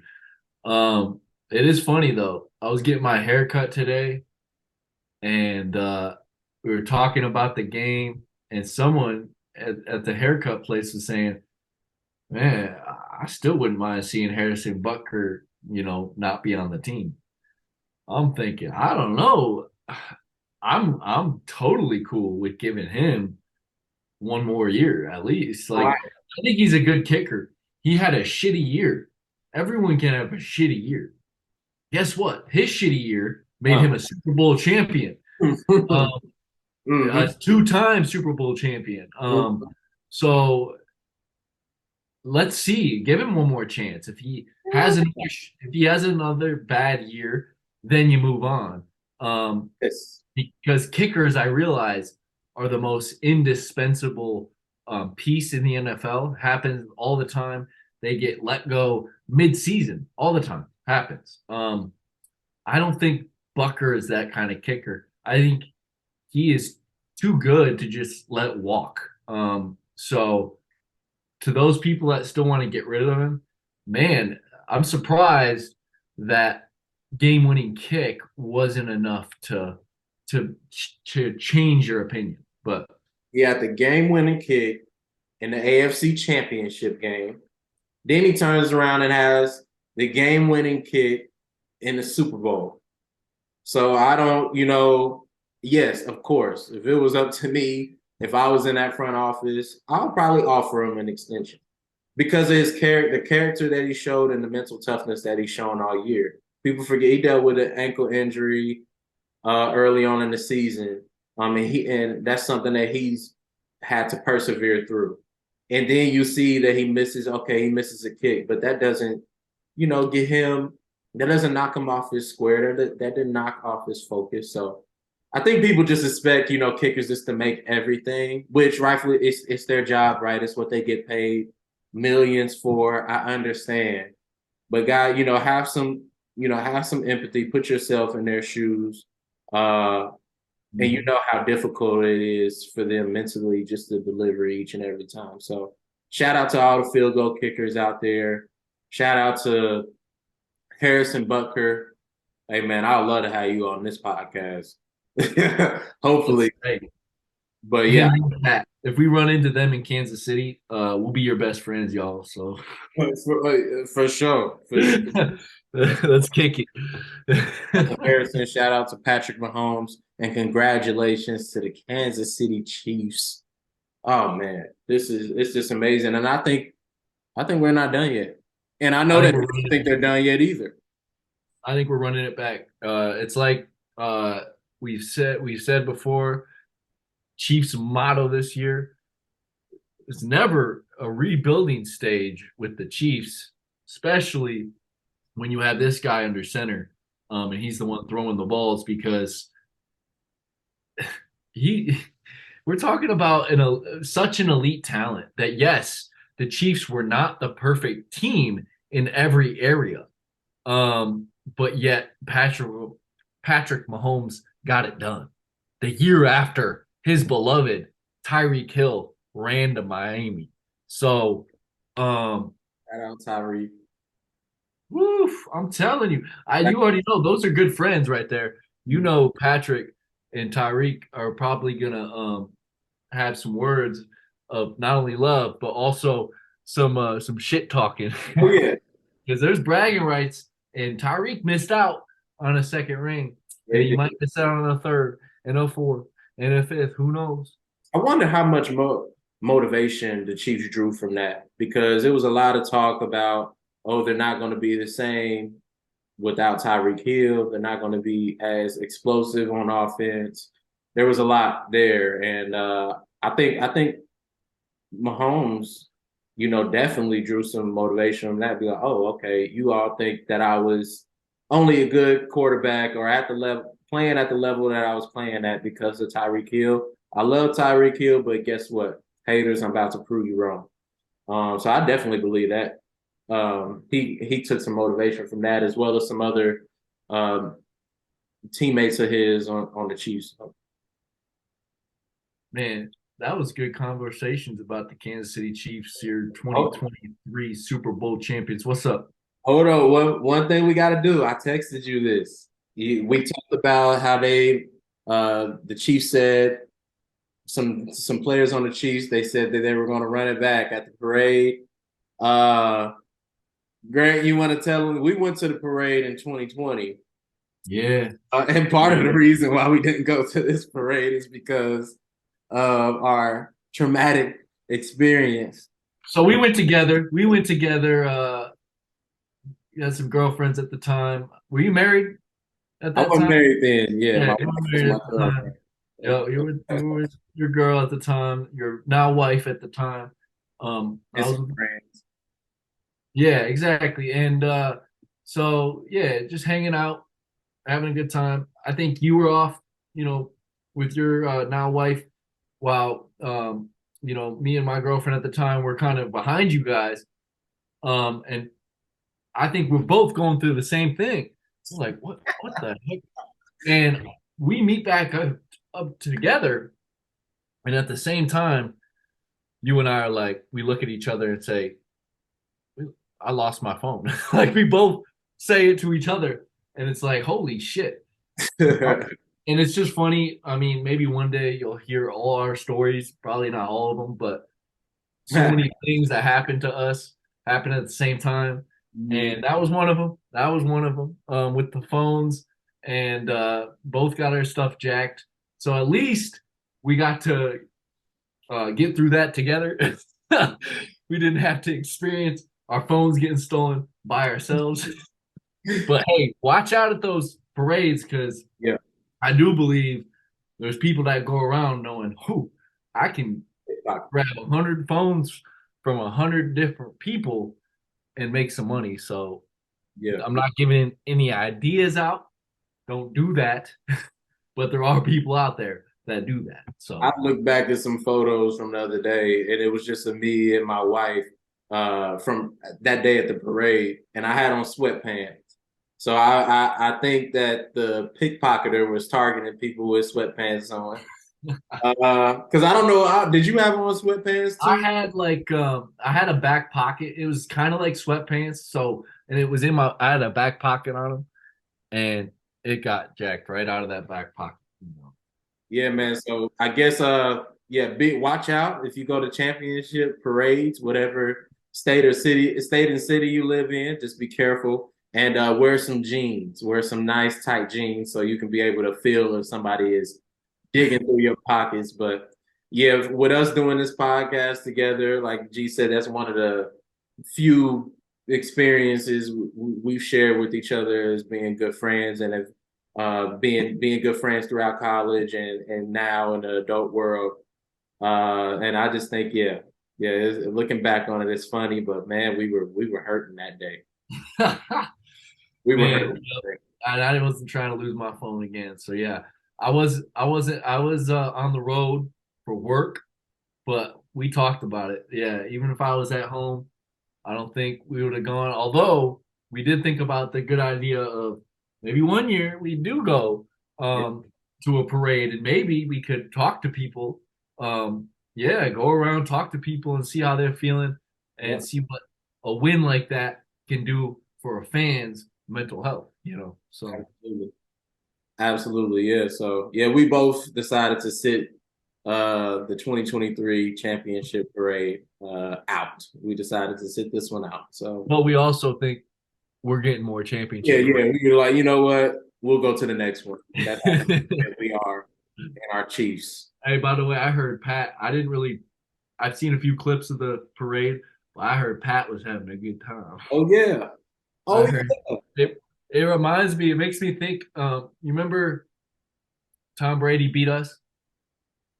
It is funny though. I was getting my hair cut today, and we were talking about the game, and someone at the haircut place was saying, "Man, I still wouldn't mind seeing Harrison Butker, not be on the team." I'm thinking, I don't know. I'm totally cool with giving him one more year at least.
Oh,
Like, I think he's a good kicker. He had a shitty year. Everyone can have a shitty year. Guess what? His shitty year made him a Super Bowl champion, um, a
hmm
two-time Super Bowl champion. So let's see. Give him one more chance. If he has another bad year, then you move on.
Yes.
Because kickers, I realize, are the most indispensable piece in the NFL. Happens all the time. They get let go mid-season all the time. Happens. I don't think Bucker is that kind of kicker. I think he is too good to just let walk. So to those people that still want to get rid of him, man, I'm surprised that game-winning kick wasn't enough to to change your opinion. But
He had the game-winning kick in the AFC Championship game. Then he turns around and has the game-winning kick in the Super Bowl. So I don't, yes, of course, if it was up to me, if I was in that front office, I would probably offer him an extension because of his character, the character that he showed, and the mental toughness that he's shown all year. People forget he dealt with an ankle injury early on in the season. And that's something that he's had to persevere through. And then you see that he misses a kick, but that doesn't, get him, that doesn't knock him off his square. That didn't knock off his focus. So I think people just expect, kickers just to make everything, which rightfully it's their job, right? It's what they get paid millions for. I understand. But guy, have some empathy, put yourself in their shoes. Uh, and you know how difficult it is for them mentally just to deliver each and every time. So shout out to all the field goal kickers out there. Shout out to Harrison Butker. Hey man, I'd love to have you on this podcast. Hopefully.
hey,
But yeah,
him and Pat, if we run into them in Kansas City, we'll be your best friends, y'all. So
for sure. For sure.
let's kick
Shout out to
it.
Harrison, shout out to Patrick Mahomes, and congratulations to the Kansas City Chiefs. Oh man, it's just amazing. And I think we're not done yet. And I know
I
that
think
they
we're
don't
running.
think they're done yet either.
I think we're running it back. It's like we've said before. Chiefs motto this year is never a rebuilding stage with the Chiefs, especially when you have this guy under center, and he's the one throwing the balls because he. We're talking about such an elite talent that yes, the Chiefs were not the perfect team in every area, but yet Patrick Mahomes got it done. The year after his beloved Tyreek Hill ran to Miami. So, um,
Shout out Tyree.
woof, I'm telling you, you already know those are good friends right there. You know, Patrick and Tyreek are probably gonna have some words of not only love but also some shit talking
Oh yeah,
because there's bragging rights, and Tyreek missed out on a second ring, and
they
he
did.
might miss out on a third and a fourth and a fifth. Who knows?
I wonder how much motivation the Chiefs drew from that because it was a lot of talk about, oh, they're not going to be the same without Tyreek Hill. They're not going to be as explosive on offense. There was a lot there, and I think Mahomes, definitely drew some motivation from that. Be like, oh, okay, you all think that I was only a good quarterback or at the level playing at the level that I was playing at because of Tyreek Hill. I love Tyreek Hill, but guess what? Haters, I'm about to prove you wrong. So I definitely believe that. He took some motivation from that as well as some other um, teammates of his on the Chiefs.
Man, that was good conversations about the Kansas City Chiefs, your
Oh,
2023 Super Bowl champions. What's up?
Hold on. One thing we got to do. I texted you this. We talked about how the Chiefs said some players on the Chiefs. They said that they were going to run it back at the parade. Uh, Grant, you want to tell them we went to the parade in 2020,
Yeah.
and part of the reason why we didn't go to this parade is because of our traumatic experience.
So we went together. We went together. You had some girlfriends at the time. Were you married at
I
that
wasn't
time?
married then. Yeah, my
Yeah,
wife
you were
was
married
my
at the time.
girlfriend.
Yo, you were with your girl at the time, your now wife at the time. I
And
was
some
with,
friends.
yeah, exactly. And so yeah, just hanging out, having a good time. I think you were off, you know, with your now wife, while me and my girlfriend at the time were kind of behind you guys. And I think we're both going through the same thing. We're like, what the heck? And we meet back up together, and at the same time, you and I are like, we look at each other and say, I lost my phone. Like we both say it to each other, and it's like, holy shit. And it's just funny. I mean, maybe one day you'll hear all our stories, probably not all of them, but so many things that happened to us happened at the same time. And that was one of them. That was one of them, with the phones, and both got our stuff jacked. So at least we got to get through that together. We didn't have to experience our phones getting stolen by ourselves. But hey, watch out at those parades, because
Yeah.
I do believe there's people that go around knowing, who I can grab 100 phones from 100 different people and make some money. So
Yeah.
I'm not giving any ideas out. Don't do that. But there are people out there that do that.
I
So
looked back at some photos from the other day, and it was just a me and my wife from that day at the parade, and I had on sweatpants. So I think that the pickpocketer was targeting people with sweatpants on. Because I don't know, did you have on sweatpants too?
I had a back pocket. It was kind of like sweatpants. So and it was in my I had a back pocket on them, and it got jacked right out of that back pocket.
Yeah, man. So I guess yeah, big watch out if you go to championship parades, whatever state and city you live in, just be careful and wear some jeans, wear some nice tight jeans so you can be able to feel if somebody is digging through your pockets. But yeah, with us doing this podcast together, like G said, that's one of the few experiences we've shared with each other as being good friends and have being good friends throughout college and now in the adult world. And I just think, yeah, looking back on it, it's funny, but man, we were hurting that day. We were
Man,
hurting that day.
I wasn't trying to lose my phone again. So yeah, I was on the road for work, but we talked about it. Yeah, even if I was at home, I don't think we would have gone. Although we did think about the good idea of maybe one year we do go
Yeah,
to a parade, and maybe we could talk to people. Yeah, go around, talk to people, and see how they're feeling,
yeah,
and see what a win like that can do for a fan's mental health. So
absolutely. Absolutely, yeah. So yeah, we both decided to sit the 2023 championship parade out. We decided to sit this one out. So
but we also think we're getting more
yeah,
championship
yeah, we were like, you know what? We'll go to the next one. That's how
rings.
we are in our Chiefs.
Hey, by the way, I heard Pat. I've seen a few clips of the parade, but I heard Pat was having a good time.
Oh yeah.
I
Oh
heard
yeah.
it reminds me, it makes me think, you remember Tom Brady beat us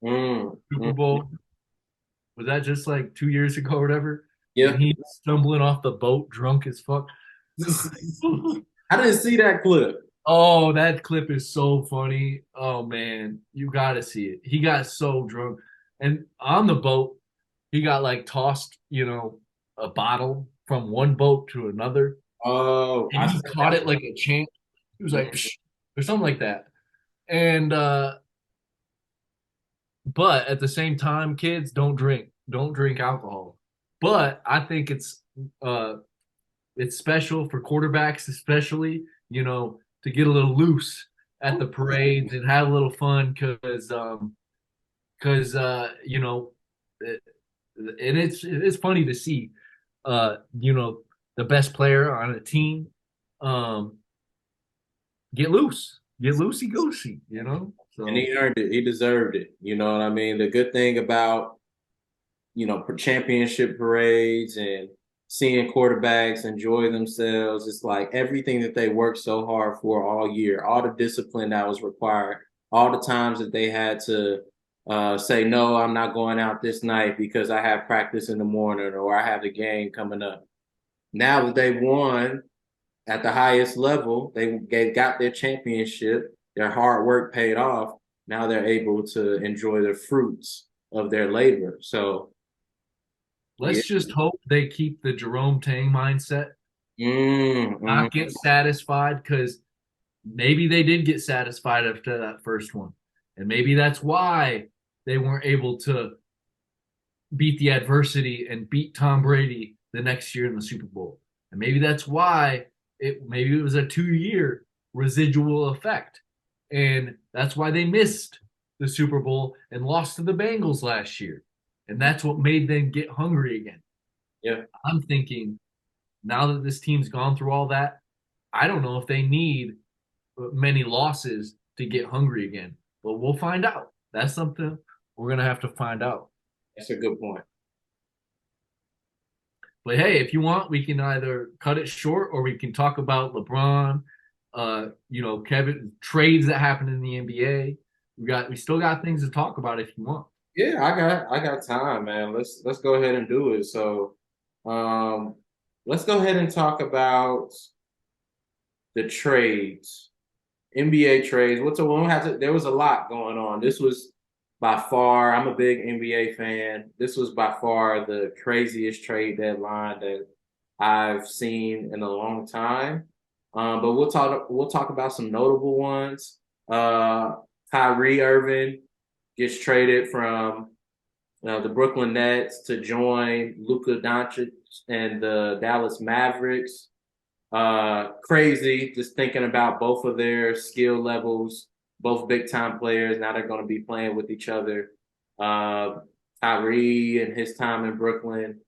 Super
Mm.
Bowl? Was that just like 2 years ago or whatever? And
Yeah.
he's stumbling off the boat drunk as fuck.
I didn't see that clip.
Oh, that clip is so funny. Oh man, you gotta see it. He got so drunk. And on the boat, he got like tossed, a bottle from one boat to another.
Oh,
And
I
he
saw
caught it like a champ. He was like,
that.
psh, or something like that. And but at the same time, kids don't drink alcohol. But I think it's uh it's special for quarterbacks, especially, to get a little loose at the parades and have a little fun because it, and it's funny to see uh you know the best player on a team um get loosey goosey,
And
so
he earned it. He deserved it. You know what I mean? The good thing about, championship parades and seeing quarterbacks enjoy themselves, it's like everything that they worked so hard for all year, all the discipline that was required, all the times that they had to say, no, I'm not going out this night because I have practice in the morning or I have a game coming up. Now that they've won at the highest level, they got their championship, their hard work paid off. Now they're able to enjoy the fruits of their labor. So, yeah.
let's just hope they keep the Jerome Tang mindset,
Mm.
not get satisfied, because maybe they did get satisfied after that first one, and maybe that's why they weren't able to beat the adversity and beat Tom Brady the next year in the Super Bowl. And maybe that's why maybe it was a 2 year residual effect. And that's why they missed the Super Bowl and lost to the Bengals last year. And that's what made them get hungry again.
Yeah.
I'm thinking now that this team's gone through all that, I don't know if they need many losses to get hungry again. But we'll find out. That's something we're going to have to find out.
That's a good point.
But hey, if you want, we can either cut it short or we can talk about LeBron, Kevin, trades that happened in the NBA. We still got things to talk about if you want.
Yeah, I got time, man. Let's go ahead and do it. So, um, let's go ahead and talk about the trades. NBA trades. There was a lot going on. This was by far, I'm a big NBA fan. This was by far the craziest trade deadline that I've seen in a long time. But we'll talk about some notable ones. Kyrie Irving gets traded from the Brooklyn Nets to join Luka Doncic and the Dallas Mavericks. Crazy just thinking about both of their skill levels, both big time players. Now they're going to be playing with each other. Uh, Kyrie and his time in Brooklyn.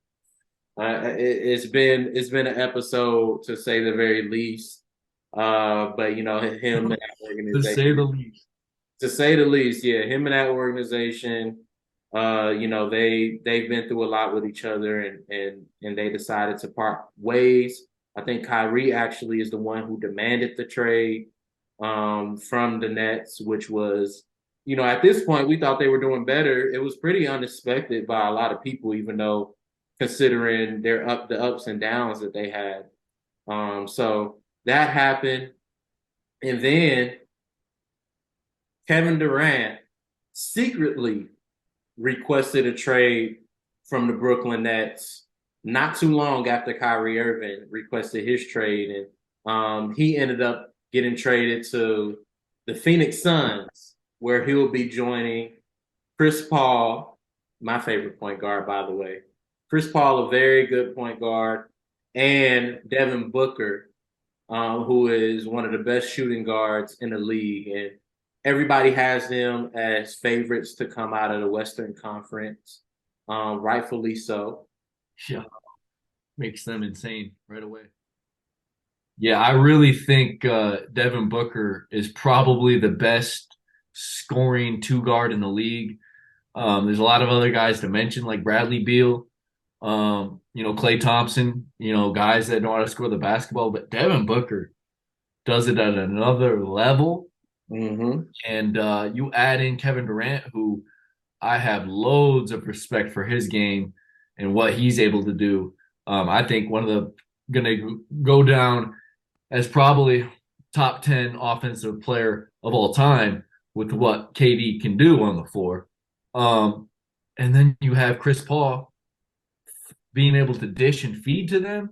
It's been an episode to say the very least. But him and that
To say
organization,
the least.
to say the least, yeah, him and that organization, they've been through a lot with each other, and they decided to part ways. I think Kyrie actually is the one who demanded the trade from the Nets, which was, at this point we thought they were doing better. It was pretty unexpected by a lot of people, even though considering the ups and downs that they had. So that happened, and then Kevin Durant secretly requested a trade from the Brooklyn Nets not too long after Kyrie Irving requested his trade, and he ended up getting traded to the Phoenix Suns, where he'll be joining Chris Paul, my favorite point guard, by the way. Chris Paul, a very good point guard, and Devin Booker, who is one of the best shooting guards in the league. And everybody has them as favorites to come out of the Western Conference, rightfully so.
Yeah, makes them insane right away. Yeah, I really think Devin Booker is probably the best scoring two guard in the league. There's a lot of other guys to mention, like Bradley Beal, Klay Thompson, guys that know how to score the basketball, but Devin Booker does it at another level.
Mm-hmm.
And you add in Kevin Durant, who I have loads of respect for his game and what he's able to do. I think one of the going to go down as probably top 10 offensive player of all time with what KD can do on the floor. And then you have Chris Paul being able to dish and feed to them.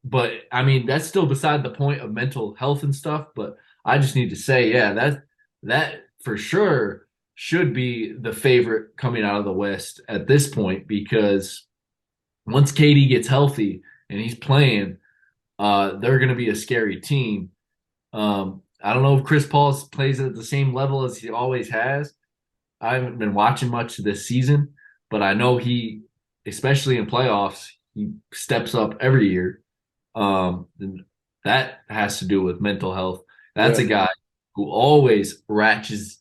But I mean, that's still beside the point of mental health and stuff. But I just need to say, yeah, that for sure should be the favorite coming out of the West at this point, because once KD gets healthy and he's playing, they're going to be a scary team. I don't know if Chris Paul plays at the same level as he always has. I haven't been watching much this season, but I know he, especially in playoffs, he steps up every year. And that has to do with mental health. That's
Yeah.
a guy who always ratchets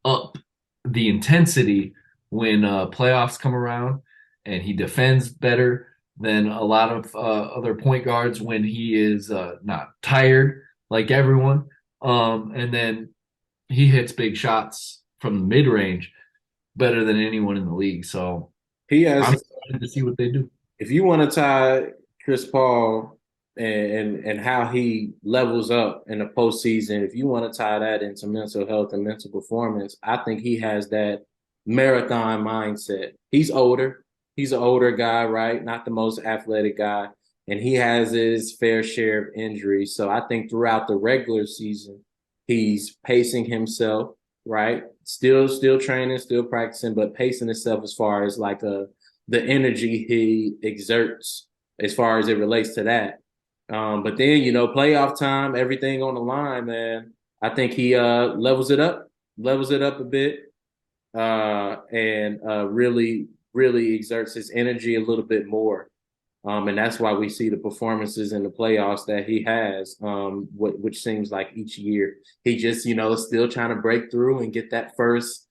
up the intensity when playoffs come around, and he defends better than a lot of other point guards when he is not tired like everyone. And then he hits big shots from the mid range better than anyone in the league. So
He has,
I'm excited to see what they do.
if you want to tie Chris Paul and how he levels up in the postseason, if you want to tie that into mental health and mental performance, I think he has that marathon mindset. He's older. He's an older guy, right? Not the most athletic guy. And he has his fair share of injuries. So I think throughout the regular season, he's pacing himself, right? Still training, still practicing, but pacing himself as far as like the energy he exerts as far as it relates to that. But then, playoff time, everything on the line, man. I think he levels it up a bit, and really exerts his energy a little bit more. And that's why we see the performances in the playoffs that he has, which seems like each year he just, still trying to break through and get that first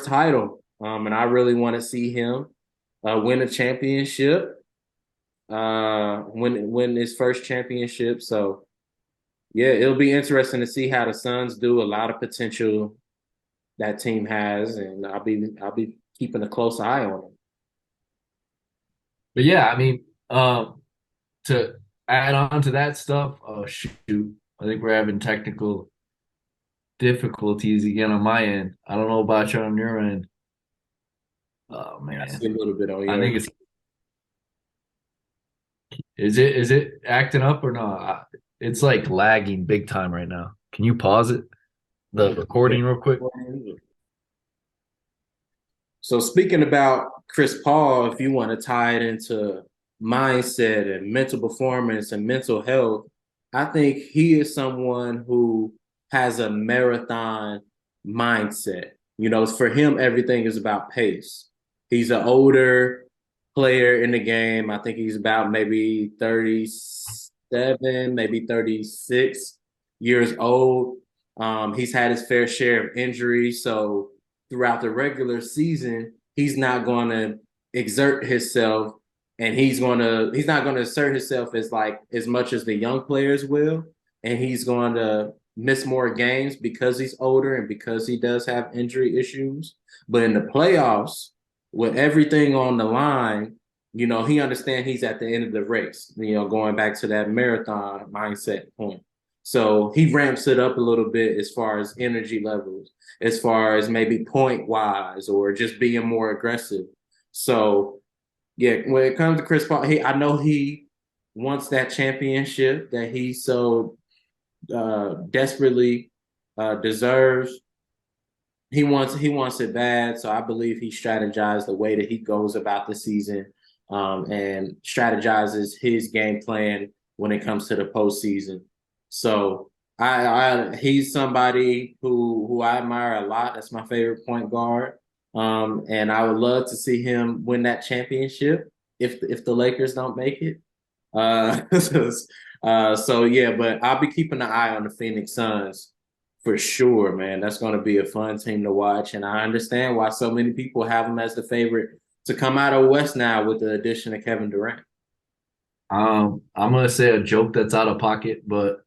title. And I really want to see him win a championship, win his first championship. So yeah, it'll be interesting to see how the Suns do. A lot of potential that team has, and I'll be keeping a close eye on them.
But yeah, I mean, to add on to that stuff, oh shoot, I think we're having technical difficulties again on my end. I don't know about you on your end. Oh
Yeah, I
man,
see a little bit on
I
your.
think it's is it acting up or not? It's like lagging big time right now. Can you pause it, the recording, real quick?
So speaking about Chris Paul, if you want to tie it into mindset and mental performance and mental health, I think he is someone who has a marathon mindset. For him, everything is about pace. He's an older player in the game. I think he's about maybe 37, maybe 36 years old. He's had his fair share of injuries. So throughout the regular season, he's not going to exert himself, and he's not going to assert himself as much as the young players will, and he's going to miss more games because he's older and because he does have injury issues. But in the playoffs, with everything on the line, he understands he's at the end of the race, going back to that marathon mindset point. So he ramps it up a little bit as far as energy levels, as far as maybe point wise or just being more aggressive. So yeah, when it comes to Chris Paul, I know he wants that championship that he so desperately deserves. He wants it bad, so I believe he strategized the way that he goes about the season, and strategizes his game plan when it comes to the postseason. So he's somebody who I admire a lot. That's my favorite point guard, and I would love to see him win that championship if the Lakers don't make it. So, so yeah, but I'll be keeping an eye on the Phoenix Suns for sure, man. That's going to be a fun team to watch, and I understand why so many people have them as the favorite to come out of West now with the addition of Kevin Durant.
I'm gonna say a joke that's out of pocket, but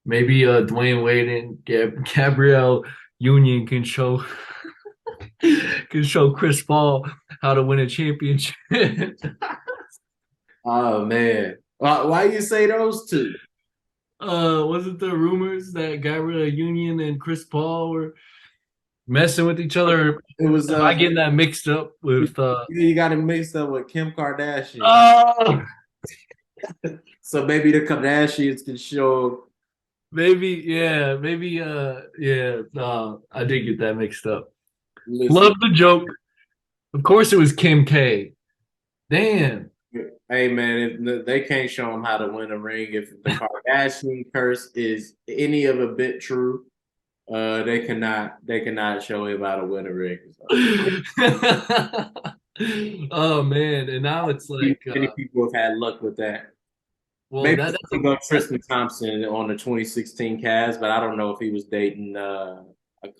maybe Dwayne Wade and Gabrielle Union can show Chris Paul how to win a championship.
Oh man, why you say those two?
Wasn't there rumors that Gabrielle Union and Chris Paul were messing with each other?
It was
Am I getting that mixed up with
you got it mixed up with Kim Kardashian.
oh
So maybe the Kardashians can show.
maybe no, I did get that mixed up.
Listen,
Love the joke. Of course it was Kim K. Damn.
Hey man, if they can't show him how to win a ring. If the Kardashian curse is any of a bit true, they cannot show him how to win a ring. So
Oh man, and now it's like
many people have had luck with that.
well
Maybe
that's a
something about
that's
Tristan Thompson on the 2016 Cavs, but I don't know if he was dating a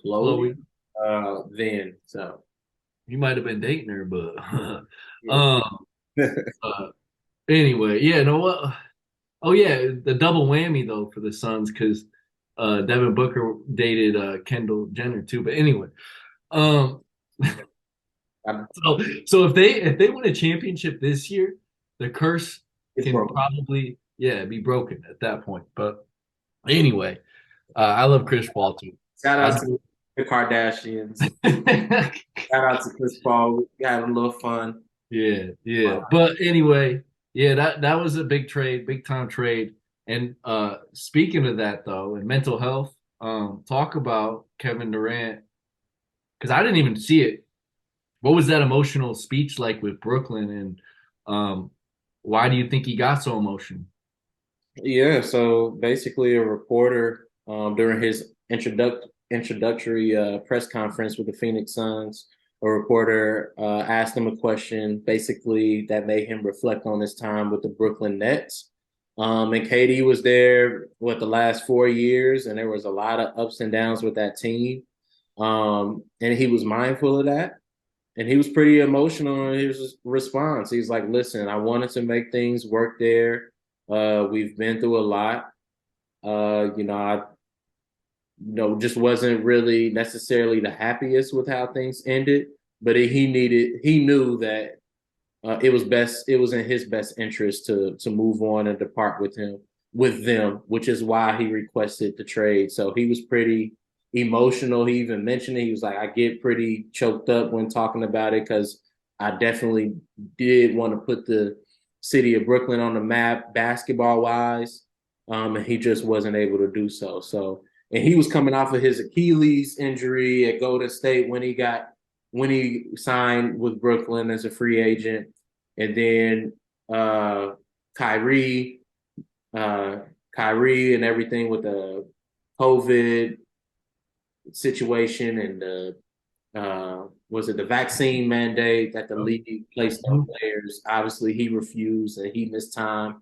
Chloe
Chloe.
then. So
He might have been dating her, but
yeah.
um uh, anyway, yeah, know what? Oh yeah, the double whammy though for the Suns because Devin Booker dated Kendall Jenner too. But anyway, um
I'm,
so if they win a championship this year, the curse
it's
can
broken.
probably be broken at that point. But anyway, I love Chris Paul too.
Shout
I
out to the Kardashians.
do.
Shout out to Chris Paul. We had a little fun.
Yeah, yeah. But anyway, yeah, that was a big trade, big time trade. And speaking of that though, and mental health, talk about Kevin Durant because I didn't even see it. What was that emotional speech like with Brooklyn, and why do you think he got so emotional?
Yeah, so basically, a reporter during his introductory press conference with the Phoenix Suns, a reporter asked him a question basically that made him reflect on his time with the Brooklyn Nets. And KD was there, what, the last 4 years, and there was a lot of ups and downs with that team. And he was mindful of that. And he was pretty emotional in his response. He's like, listen, I wanted to make things work there. We've been through a lot. I just wasn't really necessarily the happiest with how things ended, but he knew that it was in his best interest to move on and depart with them, which is why he requested the trade. So he was pretty emotional. He even mentioned it. He was like, I get pretty choked up when talking about it because I definitely did want to put the city of Brooklyn on the map basketball wise. And he just wasn't able to do so. And he was coming off of his Achilles injury at Golden State when he signed with Brooklyn as a free agent, and then uh, Kyrie, uh, Kyrie, and everything with the COVID situation and the was it the vaccine mandate that the league placed on
Mhm.
players? Obviously, he refused and he missed time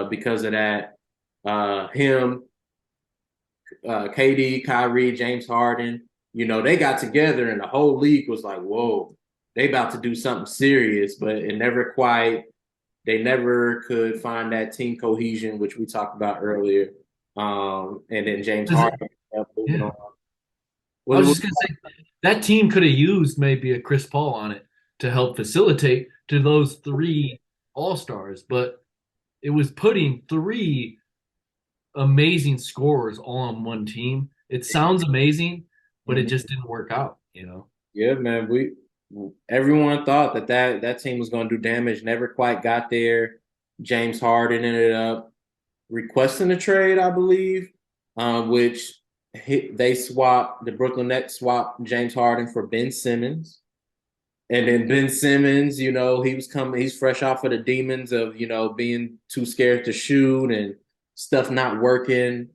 because of that. Him, KD, Kyrie, James Harden, they got together and the whole league was like, whoa, they about to do something serious, but they never could find that team cohesion, which we talked about earlier. And then James
Is it-
Harden moving
Yeah.
on.
I
What,
was
what,
just gonna say that team could have used maybe a Chris Paul on it to help facilitate to those three all stars, but it was putting three amazing scorers all on one team. It sounds amazing, but it
Mhm.
just didn't work out.
Yeah, man. Everyone thought that team was going to do damage. Never quite got there. James Harden ended up requesting a trade, I believe, which the Brooklyn Nets swapped James Harden for Ben Simmons. And then Ben Simmons, he's fresh off of the demons of, being too scared to shoot and stuff not working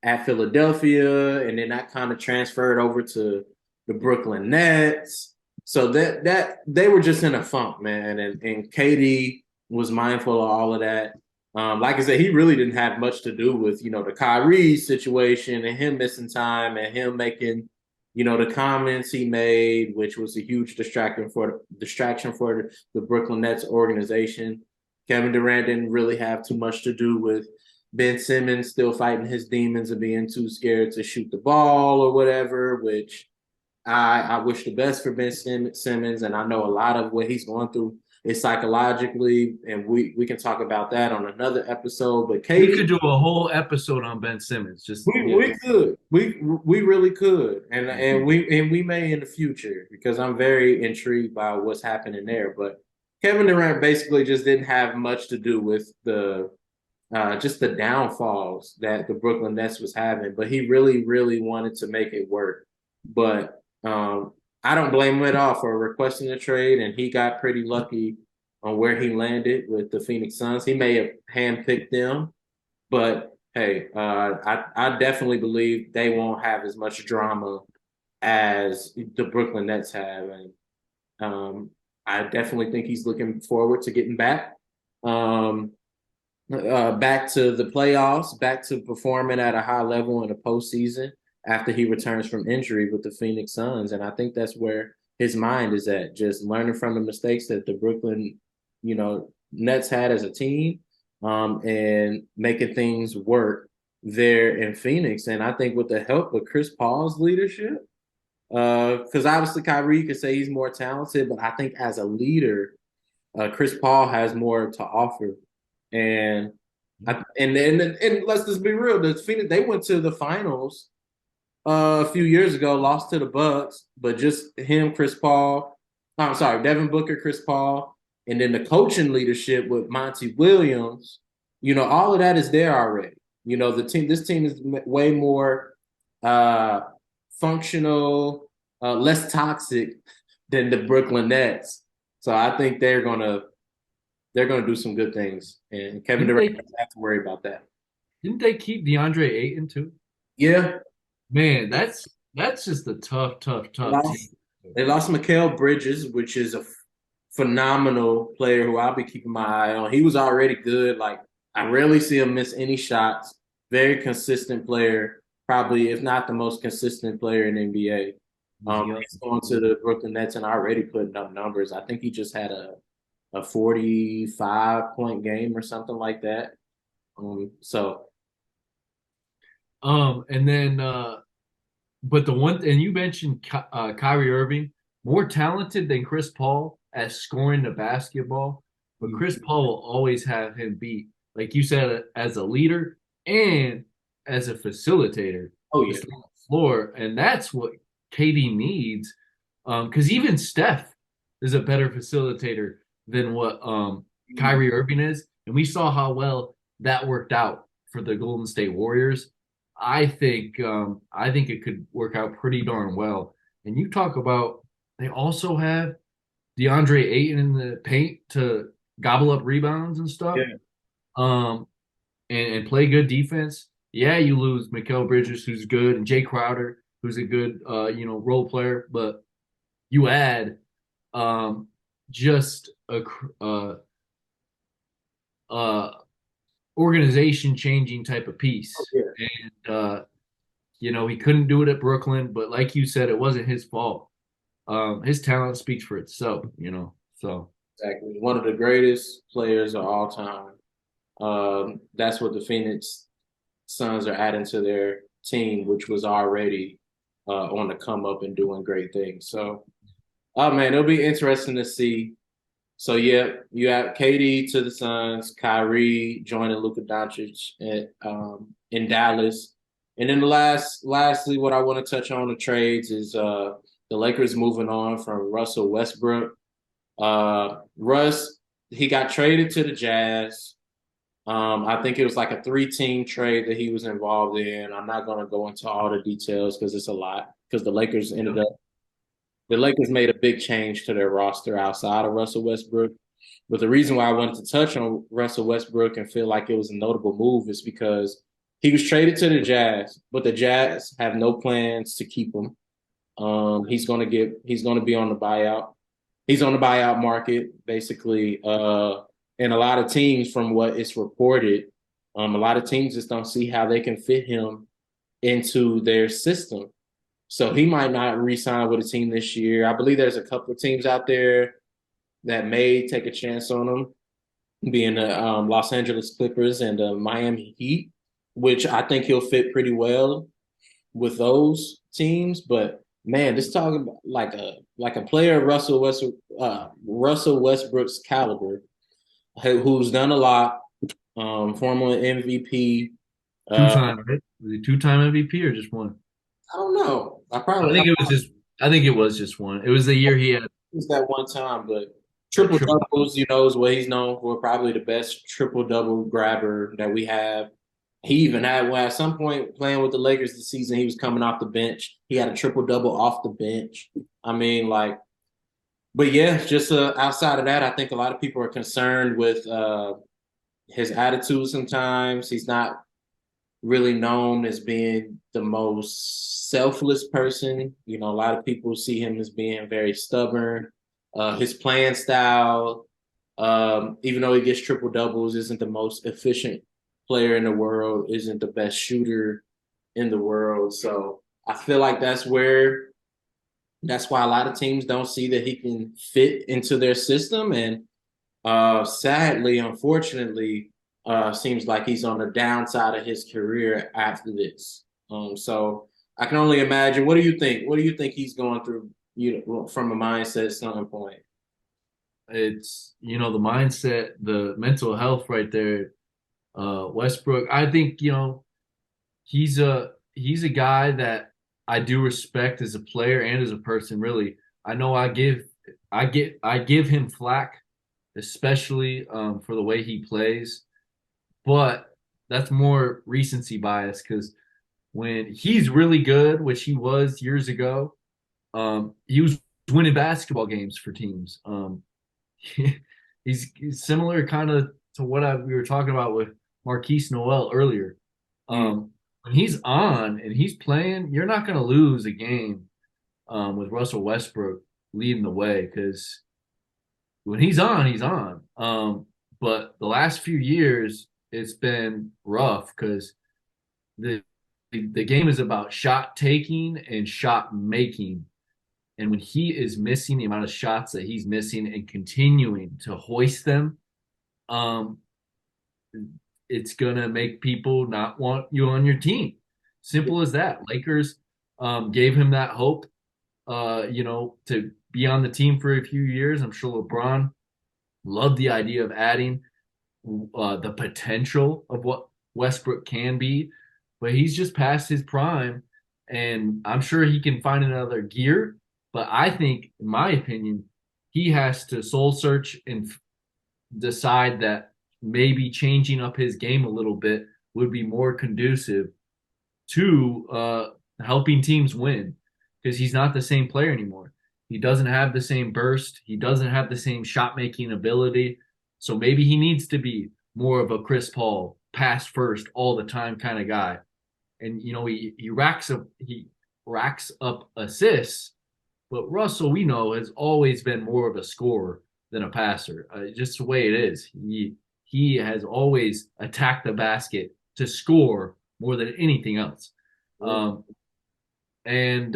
at Philadelphia. And then that kind of transferred over to the Brooklyn Nets. So that they were just in a funk, man. And KD was mindful of all of that. Like I said, he really didn't have much to do with, the Kyrie situation and him missing time and him making, the comments he made, which was a huge distraction for the Brooklyn Nets organization. Kevin Durant didn't really have too much to do with Ben Simmons still fighting his demons of being too scared to shoot the ball or whatever, which I wish the best for Ben Simmons. And I know a lot of what he's going through is psychologically, and we can talk about that on another episode. But
We
Katie,
could do a whole episode on Ben Simmons. Just yeah.
we could. We really could. And we may in the future because I'm very intrigued by what's happening there. But Kevin Durant basically just didn't have much to do with the just the downfalls that the Brooklyn Nets was having. But he really, really wanted to make it work. But I don't blame him at all for requesting a trade, and he got pretty lucky on where he landed with the Phoenix Suns. He may have handpicked them, but hey, I definitely believe they won't have as much drama as the Brooklyn Nets have, and I definitely think he's looking forward to getting back. Um, Back to the playoffs, back to performing at a high level in the postseason after he returns from injury with the Phoenix Suns. And I think that's where his mind is at, just learning from the mistakes that the Brooklyn, Nets had as a team, and making things work there in Phoenix. And I think with the help of Chris Paul's leadership, because obviously Kyrie could say he's more talented, but I think as a leader, Chris Paul has more to offer. And and let's just be real. The Phoenix, they went to the finals a few years ago, lost to the Bucks, but just him, Chris Paul. I'm sorry, Devin Booker, Chris Paul, and then the coaching leadership with Monty Williams. All of that is there already. This team is way more uh, functional, less toxic than the Brooklyn Nets. So I think they're gonna do some good things, and Kevin
Didn't
Durant
they
doesn't have to worry about that.
didn't they keep DeAndre Ayton too?
Yeah,
Man, that's just a tough, tough,
they
tough team.
lost they lost Mikal Bridges, which is a phenomenal player who I'll be keeping my eye on. He was already good. Like I rarely see him miss any shots. Very consistent player, probably if not the most consistent player in the NBA.
He's young.
He's going to the Brooklyn Nets and already putting up numbers. I think he just had a 45-point game or something like that. So
And then but the one and you mentioned Kyrie Irving, more talented than Chris Paul at scoring the basketball, but Chris Paul will always have him beat, like you said, as a leader and as a facilitator,
oh yeah,
just on the floor, and that's what KD needs. Because even Steph is a better facilitator than what Kyrie Irving is, and we saw how well that worked out for the Golden State Warriors. I think it could work out pretty darn well. And you talk about they also have DeAndre Ayton in the paint to gobble up rebounds and stuff.
yeah.
Um, and play good defense. Yeah, you lose Mikal Bridges, who's good, and Jay Crowder, who's a good role player, but you add um just a uh organization changing type of
Oh,
piece.
yeah.
And he couldn't do it at Brooklyn, but like you said, it wasn't his fault. His talent speaks for itself. So
Exactly. One of the greatest players of all time. That's what the Phoenix Suns are adding to their team, which was already on the come up and doing great things. So, oh man, it'll be interesting to see. So, yeah, you have KD to the Suns, Kyrie joining Luka Doncic in Dallas. And then lastly, what I want to touch on the trades is the Lakers moving on from Russell Westbrook. Russ, he got traded to the Jazz. I think it was like a three-team trade that he was involved in. I'm not going to go into all the details because it's a lot. Because the Lakers made a big change to their roster outside of Russell Westbrook. But the reason why I wanted to touch on Russell Westbrook and feel like it was a notable move is because he was traded to the Jazz, but the Jazz have no plans to keep him. He's going to be on the buyout. He's on the buyout market, basically. And a lot of teams, from what it's reported, a lot of teams just don't see how they can fit him into their system. So he might not re-sign with a team this year. I believe there's a couple of teams out there that may take a chance on him, being the Los Angeles Clippers and the Miami Heat, which I think he'll fit pretty well with those teams. But man, just talking about like a player Russell Westbrook's caliber, who's done a lot, former MVP.
two
Uh,
time, right? Was he 2-time MVP or just one?
I don't know.
I think it was just. I think it was just one. It was the year he had
It's that one time, but
that
triple
triple.
doubles, is what he's known for. Probably the best triple double grabber that we have. He even had at some point playing with the Lakers this season. He was coming off the bench. He had a triple double off the bench. I mean, like but yeah, just outside of that, I think a lot of people are concerned with his attitude sometimes. He's not really known as being the most selfless person. You know, a lot of people see him as being very stubborn. His playing style, even though he gets triple doubles, isn't the most efficient player in the world, isn't the best shooter in the world. So I feel like that's why a lot of teams don't see that he can fit into their system. And sadly, unfortunately, seems like he's on the downside of his career after this. So I can only imagine. What do you think? What do you think he's going through? You know, from a mindset standpoint.
It's, the mindset, the mental health right there. Westbrook, I think, he's a guy that I do respect as a player and as a person, really. I know I give him flack, especially for the way he plays, but that's more recency bias because when he's really good, which he was years ago, he was winning basketball games for teams. He's similar kind of to what we were talking about with Marquise Noel earlier.
Mm.
When he's on and he's playing, you're not going to lose a game with Russell Westbrook leading the way because when he's on, he's on. But the last few years, it's been rough because the the game is about shot taking and shot making. And when he is missing the amount of shots that he's missing and continuing to hoist them, um, it's gonna make people not want you on your team. Simple as that. Lakers gave him that hope, to be on the team for a few years. I'm sure LeBron loved the idea of adding the potential of what Westbrook can be, but he's just past his prime, and I'm sure he can find another gear. But I think, in my opinion, he has to soul search and decide that maybe changing up his game a little bit would be more conducive to helping teams win because he's not the same player anymore. He doesn't have the same burst. He doesn't have the same shot making ability. So maybe he needs to be more of a Chris Paul, pass first all the time kind of guy. And he racks up assists, but Russell, we know, has always been more of a scorer than a passer. Just the way it is. He has always attacked the basket to score more than anything else. Um, and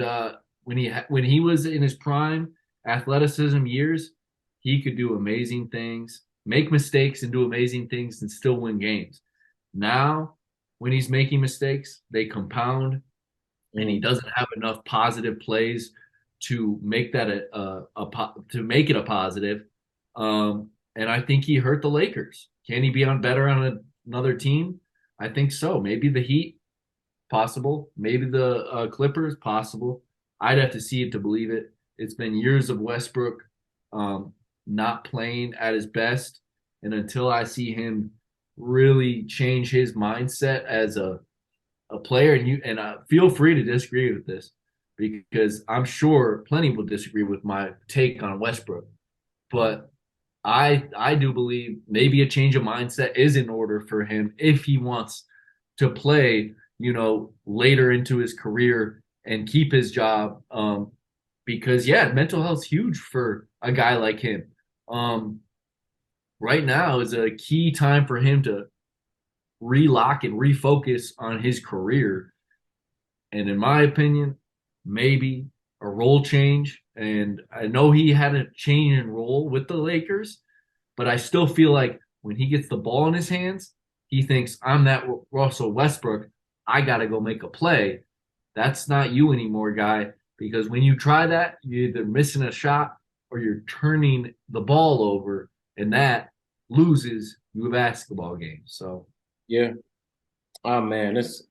when he was in his prime athleticism years, he could do amazing things, make mistakes, and do amazing things, and still win games. Now, when he's making mistakes, they compound, and he
Mm.
doesn't have enough positive plays to make that to make it a positive. And I think he hurt the Lakers. Can he be on better on another team? I think so. Maybe the Heat, possible. Maybe the Clippers, possible. I'd have to see it to believe it. It's been years of Westbrook um, not playing at his best, and until I see him really change his mindset as a player, and feel free to disagree with this because I'm sure plenty will disagree with my take on Westbrook, but I do believe maybe a change of mindset is in order for him if he wants to play, later into his career and keep his job. Because yeah, mental health's huge for a guy like him. Um, right now is a key time for him to relock and refocus on his career. And in my opinion, maybe a role change. And I know he had a change in role with the Lakers, but I still feel like when he gets the ball in his hands, he thinks, I'm that Russell Westbrook. I got to go make a play. That's not you anymore, guy. Because when you try that, you're either missing a shot or you're turning the ball over, and that loses you a basketball game. So,
Yeah. Oh man, it's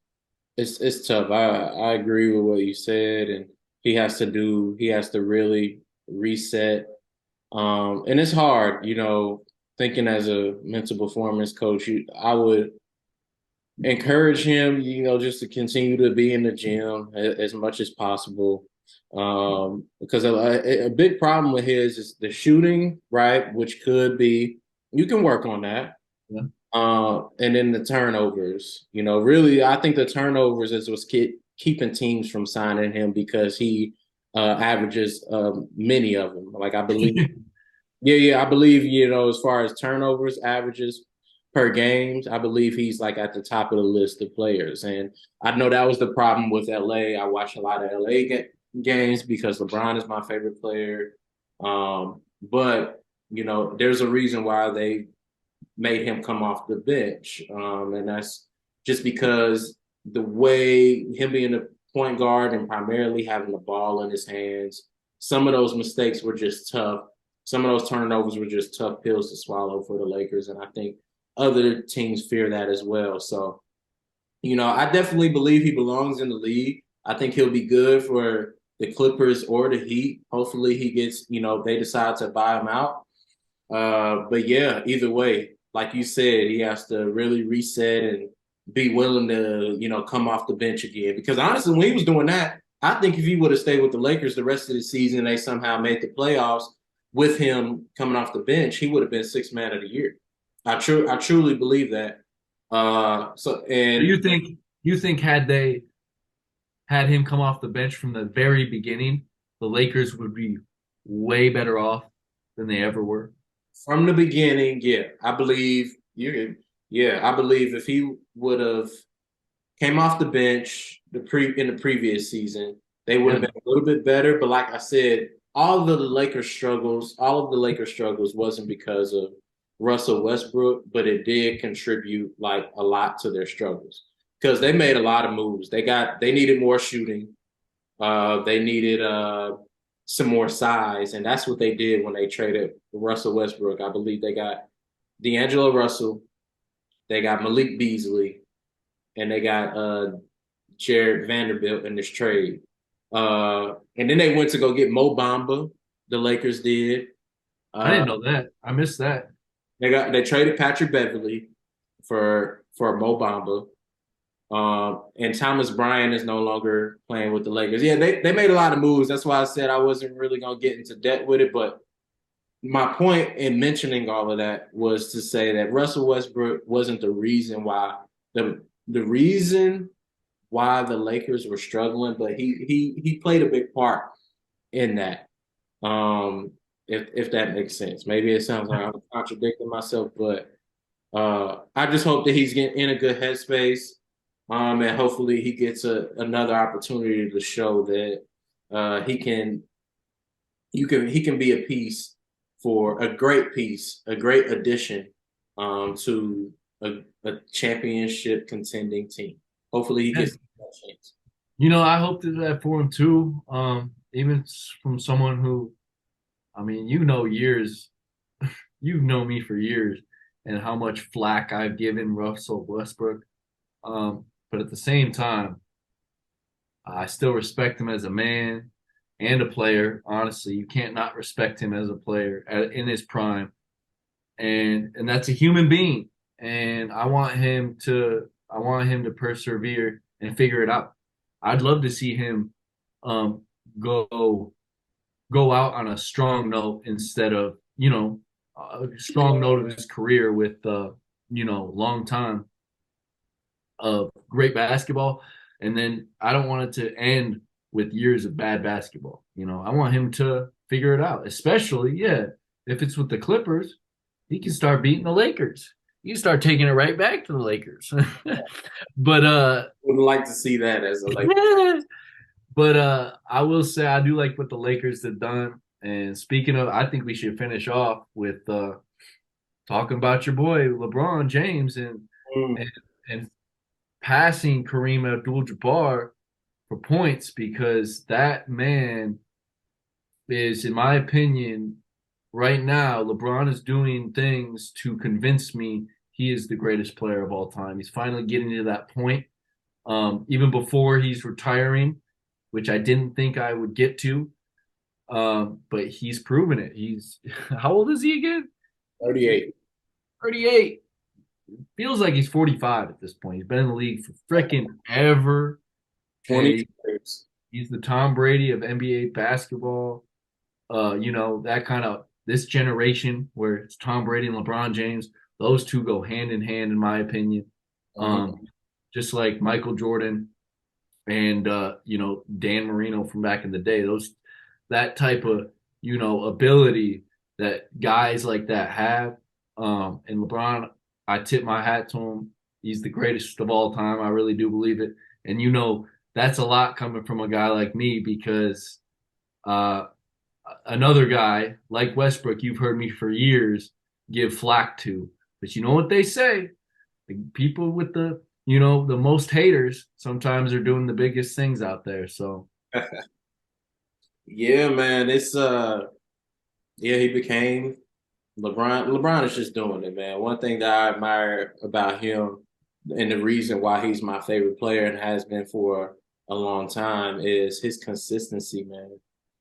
tough. I agree with what you said, and he has to really reset. And it's hard, thinking as a mental performance coach, I would encourage him, just to continue to be in the gym as much as possible. Because a big problem with his is the shooting, right? Which could be you can work on that.
Yeah.
And then the turnovers. Really, I think the turnovers is what's keeping teams from signing him because he averages many of them. Like I believe, yeah, I believe as far as turnovers averages per games, I believe he's like at the top of the list of players. And I know that was the problem with LA. I watch a lot of LA games because LeBron is my favorite player. But there's a reason why they made him come off the bench. And that's just because the way him being a point guard and primarily having the ball in his hands, some of those mistakes were just tough. Some of those turnovers were just tough pills to swallow for the Lakers. And I think other teams fear that as well. So, I definitely believe he belongs in the league. I think he'll be good for the Clippers or the Heat. Hopefully he gets, they decide to buy him out. But yeah, either way, like you said, he has to really reset and be willing to, come off the bench again. Because honestly, when he was doing that, I think if he would have stayed with the Lakers the rest of the season, they somehow made the playoffs with him coming off the bench, he would have been sixth man of the year. I truly believe that. So
Do
and
you think had they had him come off the bench from the very beginning, the Lakers would be way better off than they ever were?
from the beginning, yeah, I believe you. Yeah, I believe if he would have came off the bench in the previous season, they would have
Yeah.
been a little bit better. But like I said, all of the Lakers struggles wasn't because of Russell Westbrook, but it did contribute like a lot to their struggles because they made a lot of moves. They needed more shooting. They needed some more size, and that's what they did when they traded Russell Westbrook. I believe they got D'Angelo Russell, they got Malik Beasley, and they got Jared Vanderbilt in this trade. And then they went to go get Mo Bamba. The Lakers did.
I
Uh,
didn't know that. I missed that.
they traded Patrick Beverly for Mo Bamba. And Thomas Bryant is no longer playing with the Lakers. Yeah, they made a lot of moves. That's why I said I wasn't really gonna get into debt with it. But my point in mentioning all of that was to say that Russell Westbrook wasn't the reason why the reason why the Lakers were struggling, but he played a big part in that. Um, if that makes sense. Maybe it sounds like I'm contradicting myself, but I just hope that he's getting in a good headspace. And hopefully he gets another opportunity to show that he can he can be a piece for a great piece, a great addition to a championship contending team. Hopefully he gets that chance.
I hope that for him too. Even from someone who, I mean, you've known me for years, and how much flack I've given Russell Westbrook. But at the same time, I still respect him as a man and a player. Honestly, you can't not respect him as a player in his prime, and that's a human being. And I want him to persevere and figure it out. I'd love to see him um, go go out on a strong note instead of a strong note of his career with long time of great basketball, and then I don't want it to end with years of bad basketball. I want him to figure it out, especially if it's with the Clippers, he can start beating the Lakers. He can start taking it right back to the Lakers. but
Would like to see that as a like
but I will say I do like what the Lakers have done. And speaking of, I think we should finish off with talking about your boy LeBron James and and passing Kareem Abdul-Jabbar for points because that man is, in my opinion, right now, LeBron is doing things to convince me he is the greatest player of all time. He's finally getting to that point. Even before he's retiring, which I didn't think I would get to. But he's proven it. He's how old is he again?
38.
38. Feels like he's 45 at this point. He's been in the league for freaking ever.
20
And
years.
He's the Tom Brady of NBA basketball. That kind of this generation where it's Tom Brady and LeBron James, those two go hand in hand, in my opinion.
Mhm.
Just like Michael Jordan and Dan Marino from back in the day, those that type of ability that guys like that have. And LeBron, I tip my hat to him. He's the greatest of all time. I really do believe it. And that's a lot coming from a guy like me because uh, another guy like Westbrook, you've heard me for years give flack to. But you know what they say? The people with the most haters sometimes are doing the biggest things out there. So
Yeah, man. Yeah, he became LeBron. LeBron is just doing it, man. One thing that I admire about him and the reason why he's my favorite player and has been for a long time is his consistency, man.